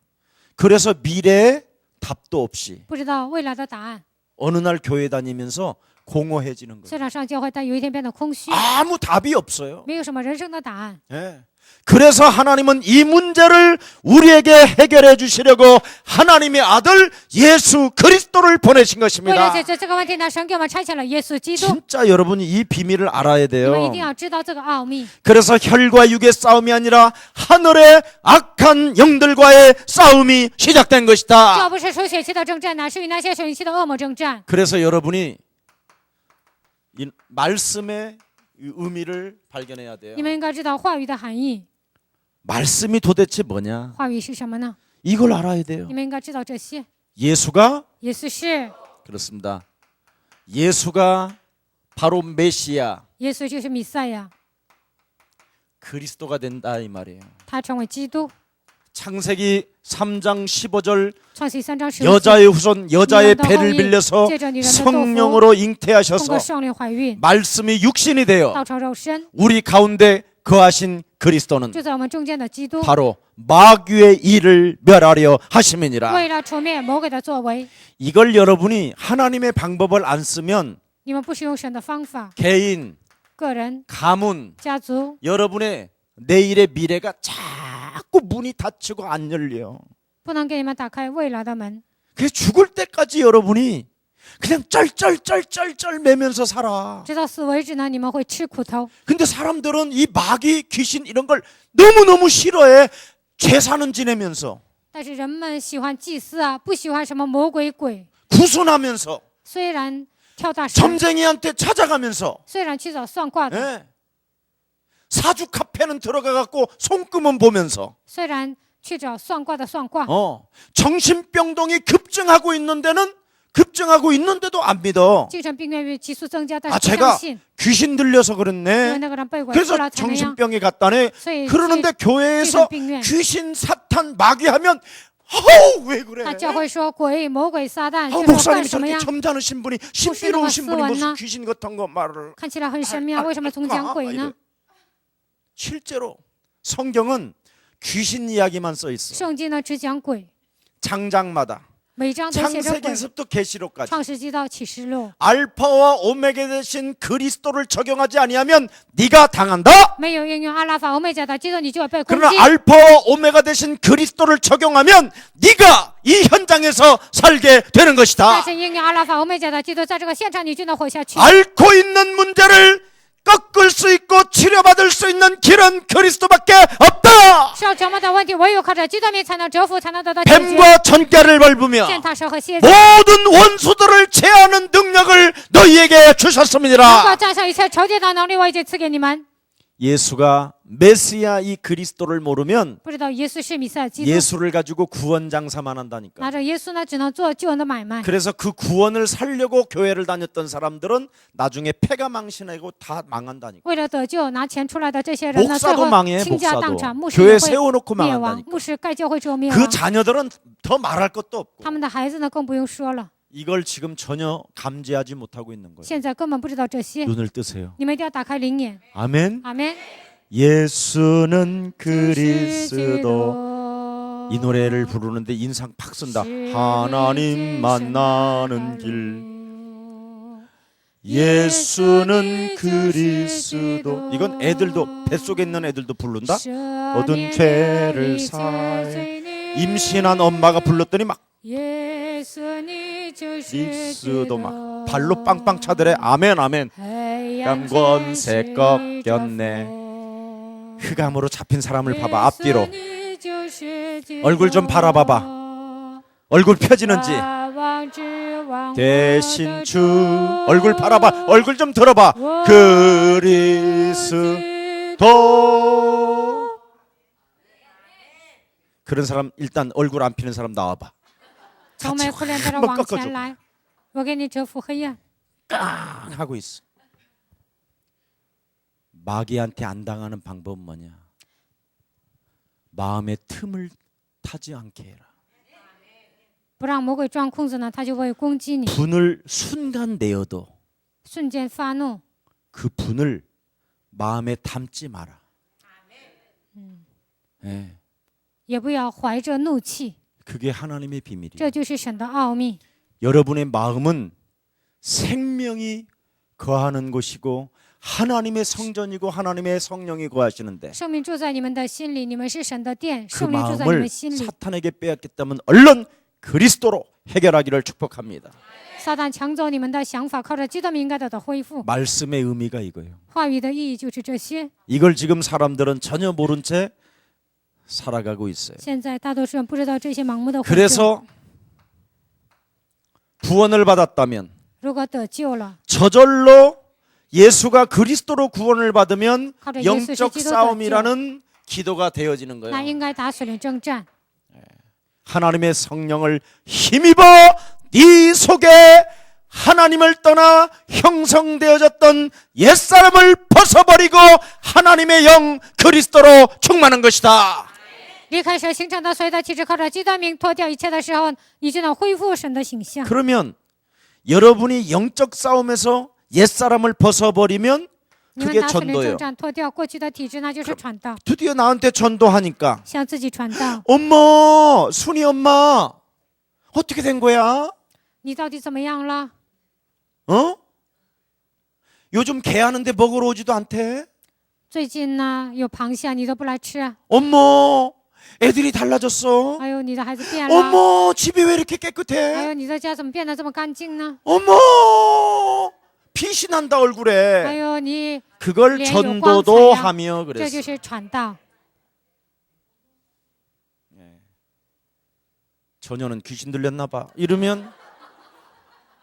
그래서 미래에 답도 없이 不知道未来的答案。 어느 날 교회 다니면서 공허해지는 거예요. 虽然上教会，但有一天变得空虚， 아무 답이 없어요. 没有什么人生的答案。 예. 그래서 하나님은 이 문제를 우리에게 해결해 주시려고 하나님의 아들 예수 그리스도를 보내신 为了 것입니다. 解决这个问题呢，神给我们差遣了耶稣基督。 진짜 여러분이 이 비밀을 알아야 你们一 돼요. 定要知道这个奥秘。 그래서 혈과 육의 싸움이 아니라 하늘의 악한 영들과의 싸움이 시작된 这 것이다. 不是属血气的征战呢，是与那些属灵气的恶魔征战。 그래서 여러분이 이 말씀의 이 의미를 발견해야 돼요. 你们应该知道话语的含义。 말씀이 도대체 뭐냐? 话语是什么呢？ 이걸 알아야 돼요. 你们应该知道这些。 예수가 耶稣是， 그렇습니다. 예수가 바로 메시아 耶稣就是弥赛亚， 그리스도가 된다 이 말이에요. 他成为基督。 창세기 3장 15절 创世3章15节， 여자의 후손 여자의 배를 빌려서 借着女人的豆腐， 성령으로 通 잉태하셔서 过圣灵怀孕， 말씀이 육신이 되어 道成肉身， 우리 가운데 거하신 그리스도는 就在我们中间的基督， 바로 마귀의 일을 멸하려 하심이니라. 为了除灭魔鬼的作为， 이걸 여러분이 하나님의 방법을 안 쓰면 你们不使用神的方法， 개인, 个人、 가문, 家族， 여러분의 내일의 미래가 자꾸 문이 닫히고 안 열려요. 不能给你们打开未来的门。 그래서 죽을 때까지 여러분이 그냥 쩔쩔쩔쩔쩔 매면서 살아. 直到死为止呢，你们会吃苦头。 근데 사람들은 이 마귀, 귀신 이런 걸 너무너무 싫어해. 제사는 지내면서 但是人们喜欢祭祀啊，不喜欢什么魔鬼鬼。 구순하면서 虽然跳大神， 점쟁이한테 찾아가면서 虽然去找算卦的， 예. 사주 카페는 들어가 갖고 손금은 보면서 虽然去找算卦的算卦， 정신병동이 급증하고 있는데도 안 믿어. 精神病院急速增加，但 아 是不相 제가 信， 귀신 들려서 因为 그랬네. 那个人被鬼附 그래서 了才那样， 정신병에 갔다네. 所以去 그러는데 精 교회에서 神病院。 귀신, 사탄, 마귀 하면 어우 왜 그래? 那教会说鬼、魔鬼、撒旦， 아 就说干 목사님이 什么 저렇게 呀？ 점잖으신 분이 是 신비로우신 분이 무슨 스원나? 귀신 같은 거 말을 看起来很神秘啊，为什么总讲鬼呢？ 실제로 성경은 귀신 이야기만 써 있어. 圣经呢只讲鬼， 장장마다 每章都写着鬼。 창세기에서부터 계시록까지 创世纪到启示录， 알파와 오메가 되신 그리스도를 적용하지 아니하면 네가 당한다. 没有应用阿拉法、欧美加的，接着你就会被攻击。 그러나 알파와 오메가 되신 그리스도를 적용하면 네가 이 현장에서 살게 되는 但 것이다. 是应用阿拉法、欧美加的基督，在这个现场你就能活下去。 앓고 있는 문제를 꺾을 수 있고 치료받을 수 있는 길은 그리스도밖에 없다. 受折磨的问题，唯有靠着基督名才能折服，才能得到解决。 뱀과 전갈을 밟으며 践踏蛇和蝎子， 모든 원수들을 제하는 능력을 너희에게 能够 주셨습니다. 战胜一切仇敌的能力，我已经赐给你们。 예수가 메시아 이 그리스도를 모르면 不知道耶稣是弥赛亚基督， 예수를 가지고 구원 장사만 한다니까. 拿着耶稣呢，只能做救恩的买卖。 그래서 그 구원을 살려고 교회를 다녔던 사람들은 나중에 패가 망신하고 다 망한다니까. 为了得救拿钱出来的这些人呢，最 목사도 后 망해 倾家荡 목사도. 产，牧师 교회 也会 세워놓고 灭亡， 망한다니까. 牧师盖教会之后灭 그 亡， 자녀들은 더 말할 것도 없고. 他们的孩子呢更不用说了。 이걸 지금 전혀 감지하지 못하고 있는 거예요. 现在根本不知道这些， 눈을 뜨세요. 你们一定要打开灵眼。 아멘. 阿门。 예수는 是 그리스도. 이 노래를 부르는데 인상 팍 쓴다. 하나님 만나는 길. 예수는 그리스도. 이건 애들도 뱃속에 있는 애들도 부른다. 모든 죄를 사해. 임신한 엄마가 불렀더니 막 그리스도 막 발로 빵빵 차더래. 아멘 아멘. 강권세 꺾였네. 흑암으로 잡힌 사람을 봐봐. 앞뒤로 얼굴 좀 바라봐봐. 얼굴 펴지는지. 대신 주 얼굴 바라봐. 얼굴 좀 들어봐. 그리스도. 그런 사람 일단 얼굴 안 피는 사람 나와봐. 愁眉苦脸的人 한번 往前 꺾어줘. 来，我给你折服黑暗。 깡 하고 있어. 마귀한테 안 당하는 방법은 뭐냐? 마음의 틈을 타지 않게 해라. 不让魔鬼钻空子呢，他就会攻击你， 분을 순간 내어도 瞬间发怒， 그 분을 마음에 담지 마라. 예, 也不要怀着怒气， 그게 하나님의 비밀이에요. 这就是神的奥秘。 여러분의 마음은 생명이 거하는 곳이고 하나님의 성전이고 하나님의 성령이 거하시는데 生命住在你们的心里，你们是神的殿， 그 圣灵住在你 마음을 们心里。 사탄에게 빼앗겼다면 얼른 그리스도로 해결하기를 축복합니다. 撒旦抢走你们的想法，靠着基督应该得到恢复。 말씀의 의미가 이거예요. 话语的意义就是这些。 이걸 지금 사람들은 전혀 모른 채 살아가고 있어요. 现在大多数人不知道这些盲目的活着。 그래서 구원을 받았다면 如果得救了， 저절로 예수가 그리스도로 구원을 받으면靠着 영적 싸움이라는 기도가 되어지는 那 거예요. 应该打属灵征战。 하나님의 성령을 힘입어 네 속에 하나님을 떠나 형성되어졌던 옛사람을 벗어버리고 하나님의 영 그리스도로 충만한 것이다. 离开神形成的所有的体质，靠着基督名脱掉一切的时候，你就能恢复神的形象。 그러면 여러분이 영적 싸움에서 옛사람을 벗어버리면 你们 그게 打属灵征 전도예요. 战，脱掉过去的体质，那就是传道， 드디어 나한테 전도하니까 向自己传道。 엄마, 순이 엄마 어떻게 된 거야? 你到底怎么样了？ 어? 요즘 개 하는데 먹으러 오지도 않대. 最近呢，有螃蟹你都不来吃， 엄마, 애들이 달라졌어. 还有你的孩子变了， 엄마, 집이 왜 이렇게 还 깨끗해? 有你的家怎么变得这么干净呢？ 엄마, 빛이 난다 还 얼굴에. 有你， 그걸 脸有 전도도 光彩呀。 하며 这就 그랬어. 是传道。 전혀는 귀신 들렸나 봐. 이러면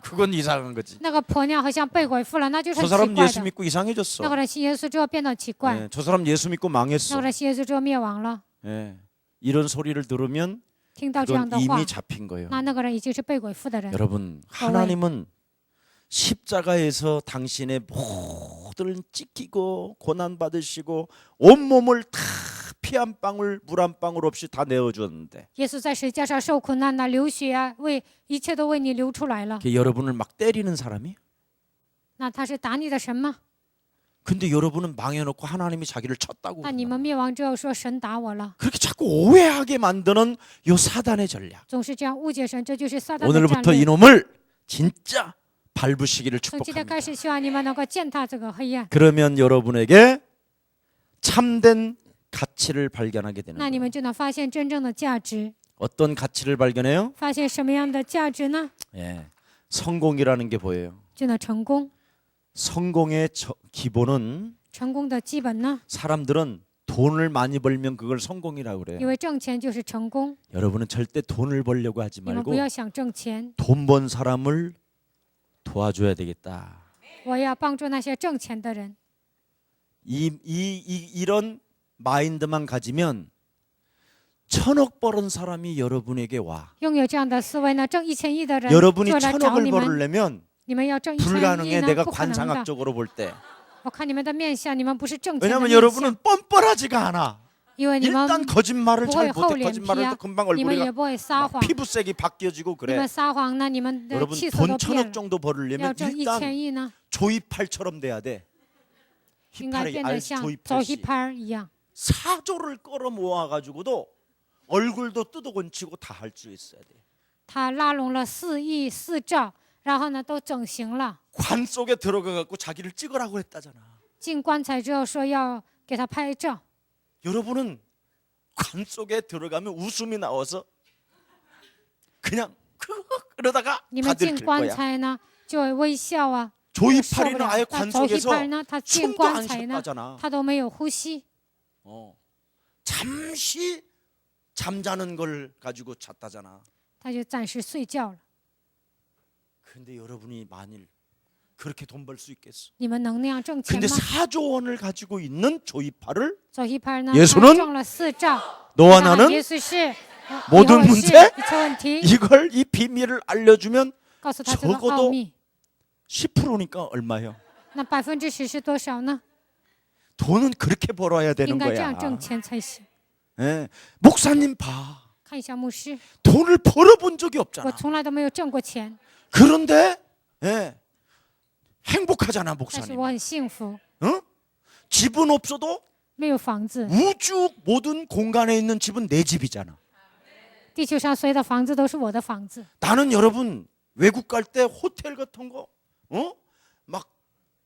그건 이상한 거지. 那个婆娘好像被鬼附了，那就是很 저 奇 사람 怪 예수 的。 믿고 이상해졌어. 那个人信耶稣之后变得奇怪， 저 사람 예수 믿고 那 망했어. 个人信耶稣之后灭亡了。 예. 이런 소리를 들으면 听到这样 그건 的话 이미 ， 잡힌 거예요. 那个人已经是被鬼附的人。 여러분, 하나님은 십자가에서 당신의 모든 찢기고 고난 받으시고 온 몸을 다 피 한 방울 물 한 방울 없이 다 내어 주었는데 耶稣在十字架上受苦难呐，流血啊，为一切都为你流出来了。 여러분을 막 때리는 사람이? 那他是打你的神吗？ 근데 여러분은 망해놓고 하나님이 자기를 쳤다고 那你 그러나? 们灭亡之后说神打我了， 그렇게 자꾸 오해하게 만드는 요 사단의 전략. 总是这样误解神，这就是撒旦的战 오늘부터 略。 이놈을 진짜 밟으시기를 从今天 축복합니다. 开始，希望你们能够践踏这个黑暗， 그러면 여러분에게 참된 가치를 발견하게 되는 那你 거예요. 们就能发现真正的价值。 어떤 가치를 발견해요? 发现什么样的价值呢？ 예, 성공이라는 게 보여요. 就能成功。 성공의 기본은 成功的基本呢？ 사람들은 돈을 많이 벌면 그걸 성공이라고 因 그래요. 为挣钱就是成功， 여러분은 절대 돈을 벌려고 하지 你们 말고 不要想挣钱， 돈 번 사람을 도와줘야 되겠다. 我要帮助那些挣钱的人。 이런 마인드만 가지면 1000억 벌은 사람이 여러분에게 와. 拥有这样的思维呢，挣1000亿的人 여러분이 就来找 1000억을 你们， 벌려면 你们要挣1000亿 불가능해. 呢， 내가 不可能的。 관상학적으로 볼 때. 我看你们的面相，你们不是挣钱的 왜냐하면 面相， 여러분은 뻔뻔하지가 않아. 因为你们 일단 거짓말을 不 잘 会厚 못해. 脸皮 거짓말을 啊 또 ， 금방 你们也 얼굴이 不会撒 막 谎。 피부색이 바뀌어지고 你 그래. 们撒谎呢，你们的 여러분 气色 돈 都变 1,000억 了。 정도 要 벌으려면 挣 일단 1000亿呢， 조이팔처럼 돼야 돼. 应该 휘팔이 变得 알지 像走 조이팔씨. 一拍一样。 사조를 끌어 모아가지고도 얼굴도 뜯어곤치고 다 할 수 있어야 돼. 他拉拢了4亿4兆，然后呢都整形了。 관 속에 들어가갖고 자기를 찍으라고 했다잖아. 进棺材之后说要给他拍照， 여러분은 관 속에 들어가면 웃음이 나와서 그냥 그러다가 你们 다 进 들킬 棺 거야. 材呢就会微笑啊，受不 조이팔이는 了。 아예 但 관 走一 속에서 拍呢，他进 숨도 棺 안 材呢， 쉬었다잖아. 他都没有呼吸， 잠시 잠자는 걸 가지고 잤다잖아. 他就暂时睡觉了。 근데 여러분이 만일 그렇게 돈 벌 수 있겠어? 你们能那样挣钱 근데 吗？ 4조 원을 가지고 있는 조이팔을 走一拍呢， 예수는 他挣了4兆。 너와 那 나는 耶稣是 모든 以后 문제 是一切问题， 이걸 이 비밀을 알려주면 告诉他这个 적어도 奥秘。 10%니까 얼마예요? 那10%是多少呢？ 돈은 그렇게 벌어야 应 되는 该这 거야. 样挣钱才行。 예. 목사님 봐. 看一下牧师， 돈을 벌어본 적이 我 없잖아. 从来都没有挣过钱， 그런데 예. 행복하잖아 但是 목사님. 我很幸福， 응? 집은 없어도 没有房子。 우주 모든 공간에 있는 집은 내 집이잖아. 地球上所有的房子都是我的房子。 나는 여러분 외국 갈 때 호텔 같은 거, 막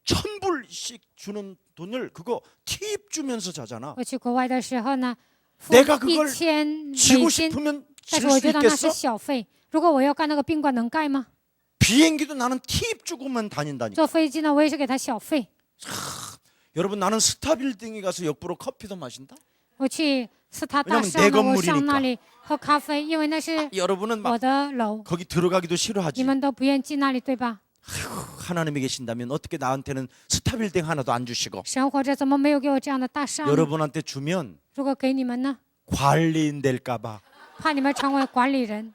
1,000불씩 주는 돈을 그거 팁 주면서 자잖아. 我去国外的时候呢，付 내가 그걸 1000 지고 美金， 싶으면 但 질 是我 수 觉得那是 있겠어? 小费。如果我要干那个宾馆，能盖吗？ 비행기도 나는 팁 주고만 다닌다니까. 坐飞机呢，我也是给他小费。 여러분 나는 스타 빌딩에 가서 옆으로 커피도 마신다. 我去斯塔大 왜냐면 厦 내 呢，我 건물이니까 上那里喝咖啡，因为那是 여러분은 막 我的楼， 거기 들어가기도 你 싫어하지. 们都不愿进那里，对吧？ 하나님이 계신다면 어떻게 나한테는 스타 빌딩 하나도 안 주시고 生活着怎么没有给我这样的大厦呢？ 여러분한테 주면 如果给你们呢， 관리인 될까봐 怕你们成为管理人，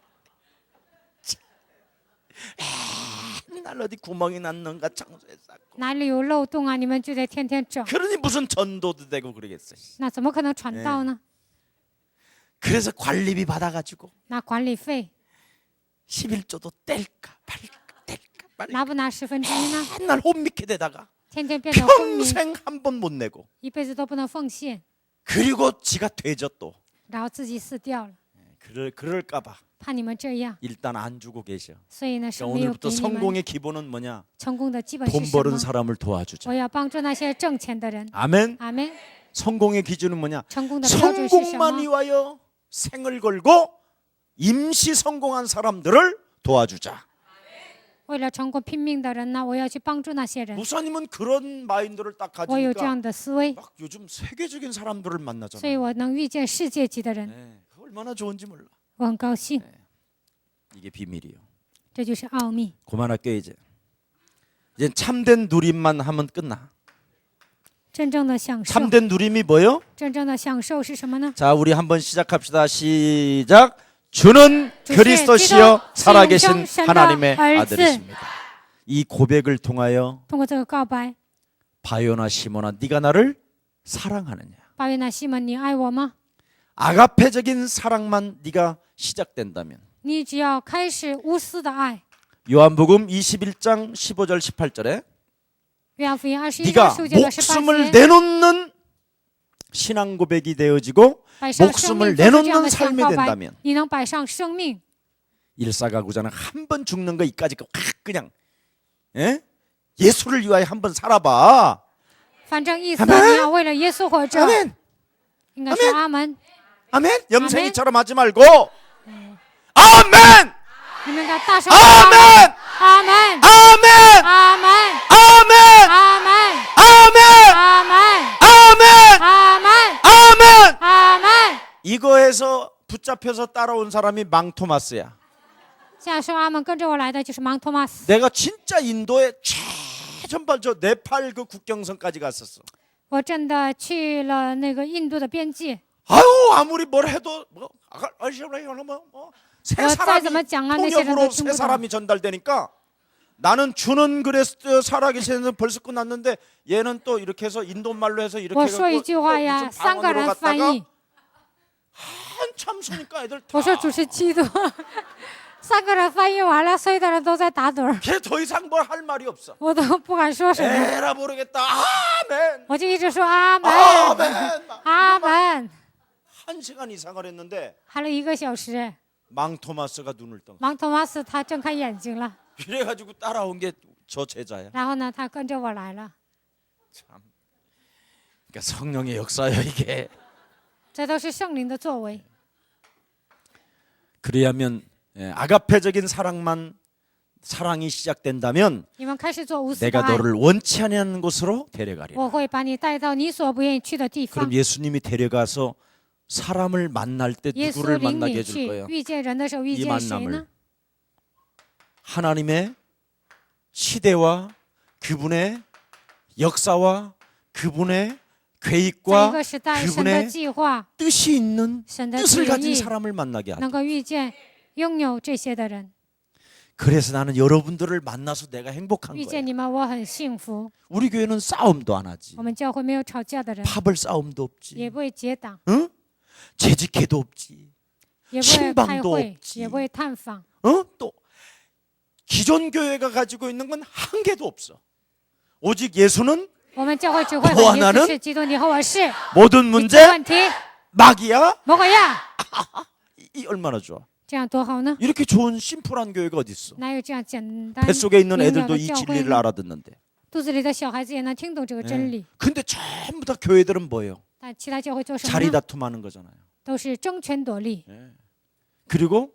날 어디 구멍이 났는가 청소해 쌌고 哪里有漏洞啊，你们就得天天整， 그러니 무슨 전도도 되고 그러겠어. 那怎么可能传道呢？ 그래서 관리비 받아가지고 拿管理费， 11조도 뗄까 말까 拿不拿1/10呢？ 맨날 혼미케 되다가 天天变得昏迷， 평생 한 번 못 내고 一辈子都不能奉献， 그리고 지가 되죠 또 然后自己死掉了， 그럴까봐 怕你们这样， 일단 안 주고 계셔. 所以呢是 그러니까 没有给 오늘부터 你们 성공의 기본은 뭐냐? 成功的基本是 돈 什 버는 么？ 사람을 도와주자. 我要帮助那些挣钱的人。 아멘. 阿门。 성공의 기준은 뭐냐? 成功的标准是什 성공만 么？ 위하여 생을 걸고 임시 성공한 사람들을 도와주자. 为了成功拼命的人呢，我要去帮助那些人。 목사님은 그런 마인드를 딱 我有这 가지니까 样的思维， 막 요즘 세계적인 사람들을 所以 만나잖아요. 我能遇见世界级的人， 네, 얼마나 좋은지 몰라. 我很高兴。 이게 비밀이요. 这就是奥秘。 그만할게 이제. 이제 참된 누림만 하면 끝나. 真正的享受， 참된 누림이 뭐요? 真正的享受是什么呢？ 자, 우리 한번 시작합시다. 시작. 주는 주시의 그리스도시요 기도, 살아계신 영생의 하나님의 아들. 아들이십니다. 이 고백을 통하여 通过这个告白， 바요나 시모나 네가 나를 사랑하느냐? 巴约纳西门，你爱我吗？ 아가페적인 사랑만 네가 시작된다면 你只要开始无私的爱。 요한복음 21장 15절 18절에 约翰福音21章 네가 15节到18 목숨을 节， 내놓는 신앙 고백이 되어지고 摆上生 목숨을 命，做出这样 내놓는 的向 삶이 告白 된다면 ，你能摆上生命。 일사가구자는 한 번 죽는 거 이까지 확 그냥 예? 예수를 위하여 한 번 살아봐. 反正意思 아멘 你要为了耶稣活着， 아멘. 应该说阿门。 아멘. 염색이처럼 하지 말고 아멘. 你们应该大声说 아멘. 阿门， 아멘. 阿门， 아멘. 阿门， 아멘. 阿门， 아멘. 阿门， 아멘. 阿门。 이거에서 붙잡혀서 따라온 사람이 망토마스야. 现在说阿门，跟着我来的就是芒托马斯。 내가 진짜 인도의 최전방 저 네팔 그 국경선까지 갔었어. 我真的去了那个印度的边界， 아유 아무리 뭘 해도 새 我再 사람이 怎么讲啊，那些人 통역으로 都听 새 不懂。 사람이 전달되니까 나는 주는 그리스도 살아계시는 벌써 끝났는데 얘는 또 이렇게 해서 인도 말로 해서 이렇게 我说一句话呀， 무슨 3个 방언으로 人翻 갔다가 译， 한참 서니까 애들 다 我说主是基督。3个人翻译完了，所有的人都在打盹儿， 걔 더 이상 뭘 할 말이 없어. 我都不敢说什么， 에라 모르겠다. 아멘. 我就一直说阿门， 아멘. 阿门。 1시간 이상을 했는데 喊了1个小时， 망 토마스가 눈을 뜬 거야. 芒托马斯他睁开眼睛了， 그래가지고 따라온 게 저 제자야. 然后呢，他跟着我来了。 그러니까 성령의 역사예요 이게. 这都是圣灵的作为。 그래야면 아가페적인 사랑이 시작된다면 你们开始做无私的 내가 爱， 너를 원치 않는 곳으로 데려가리라. 我会把你带到你所不愿意去的地方 그럼 。 예수님이 데려가서 사람을 만날 때 耶稣 누구를 领 만나게 你 해줄 去 거예요? 遇见人的时候，遇 이 见谁 만남을 呢？ 하나님의 시대와 그분의 역사와 그분의 在一 계획과 个时代，神的 그분의 计划， 뜻이 있는 神的 뜻을 旨 가진 意， 사람을 만나게 하죠. 能够遇见拥有这些的人。 그래서 나는 여러분들을 만나서 내가 행복한 遇 거예요. 见你们，我很幸福。 우리 교회는 싸움도 안 하지. 我们教会没有吵架的人， 파벌 싸움도 也 없지. 不会结党， 응? 재직회도 없지. 也不会开 신방도 会， 없지 也不会探访。 또 기존 교회가 가지고 있는 건 한 개도 없어. 오직 예수는 我们教会只会 너와 很耶 나는 稣是基督，你和我是。 모든 你 문제 的问题， 막이야. 魔鬼呀， 이 얼마나 좋아. 这样多好呢？ 이렇게 좋은 심플한 교회가 어디 있어? 哪有这样简单 뱃속에 있는 明了 애들도 的 이 教会 진리를 呢？ 알아듣는데. 肚子里的小孩子也能听懂这个真理， 근데 전부 다 교회들은 뭐예요? 但其他教会做什么 자리 呢？ 다툼하는 거잖아요. 都是争权夺利， 그리고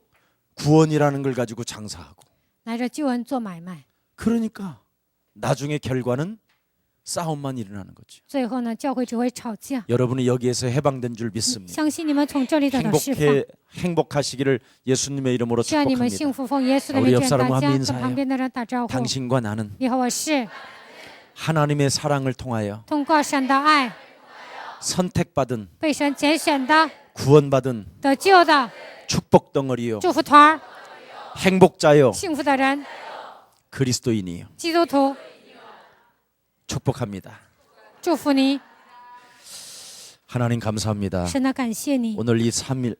구원이라는 걸 가지고 장사하고. 拿着救恩做买卖。 그러니까 나중에 결과는 싸움만 일어나는 거죠. 最后呢，教会只会吵架。 여러분이 여기에서 해방된 줄 믿습니다. 相信你们从这里得到释放， 행복하시기를 예수님의 이름으로 希望你们 축복합니다. 幸福，奉耶稣的 우리 名 옆 劝 사람과 大 한번 家，跟 인사해요. 旁边的人打招呼。 당신과 나는 你和我是 하나님의 사랑을 통하여 通过神的爱 선택받은 被神拣选的、 구원받은 得救的 축복 덩어리요 祝福团儿、 행복자요 幸福的人、 그리스도인이요 基督徒， 축복합니다. 祝福你。 하나님 감사합니다. 神的感谢你， 오늘 이 3일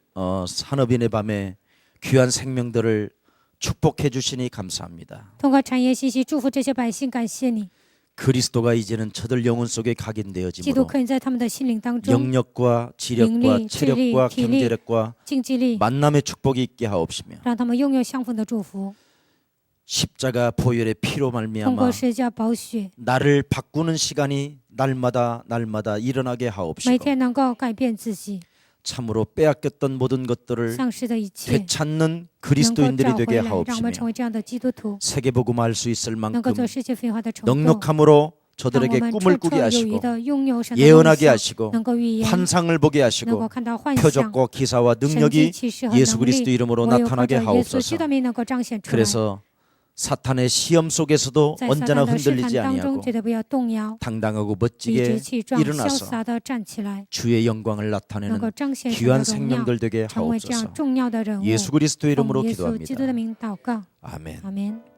산업인의 밤에 귀한 생명들을 축복해 주시니 감사합니다. 通过产业信息祝福这些百姓，感谢你。 그리스도가 이제는 저들 영혼 속에 基督 각인되어지므로 可以在他们的心灵当中， 영력과 지력과 능력, 체력과智力,体力, 경제력과 竞技力， 만남의 축복이 있게 하옵시며 让他们拥有相逢的祝福。 십자가 보혈의 피로 通 말미암아 过十字架宝血， 나를 바꾸는 시간이 날마다 일어나게 每 하옵시고 天能够改变自己， 참으로 빼앗겼던 모든 것들을 丧失的一切 되찾는 能够 그리스도인들이 找回 되게 来，让我们 하옵시며 成为这样的基督徒， 세계복음할 수 있을 能够 만큼 做世界分化的成功， 넉넉함으로 让我 저들에게 们 꿈을 绰 꾸게 绰有余 하시고 的拥有神的梦 예언하게 想， 하시고 能够预言， 환상을 보게 能够 하시고 看到幻象、 표적과 기사와 神迹 능력이 奇事和 예수 能 그리스도 力， 이름으로 唯有靠 나타나게 着耶稣基督 하옵소서. 的名能够彰显出来。 그래서 사탄의 시험 속에서도 在撒 언제나 旦的试探 흔들리지 当中， 아니하고 绝对不要动摇， 당당하고 理 멋지게 直气壮、潇 일어나서 洒的站起来， 주의 영광을 能 나타내는 够彰显神 귀한 的荣耀， 생명들 되게 成为这样 하옵소서. 重要的人物。 예수 그리스도 奉 이름으로 耶稣基督 기도합니다. 的名祷告， 아멘. 阿门。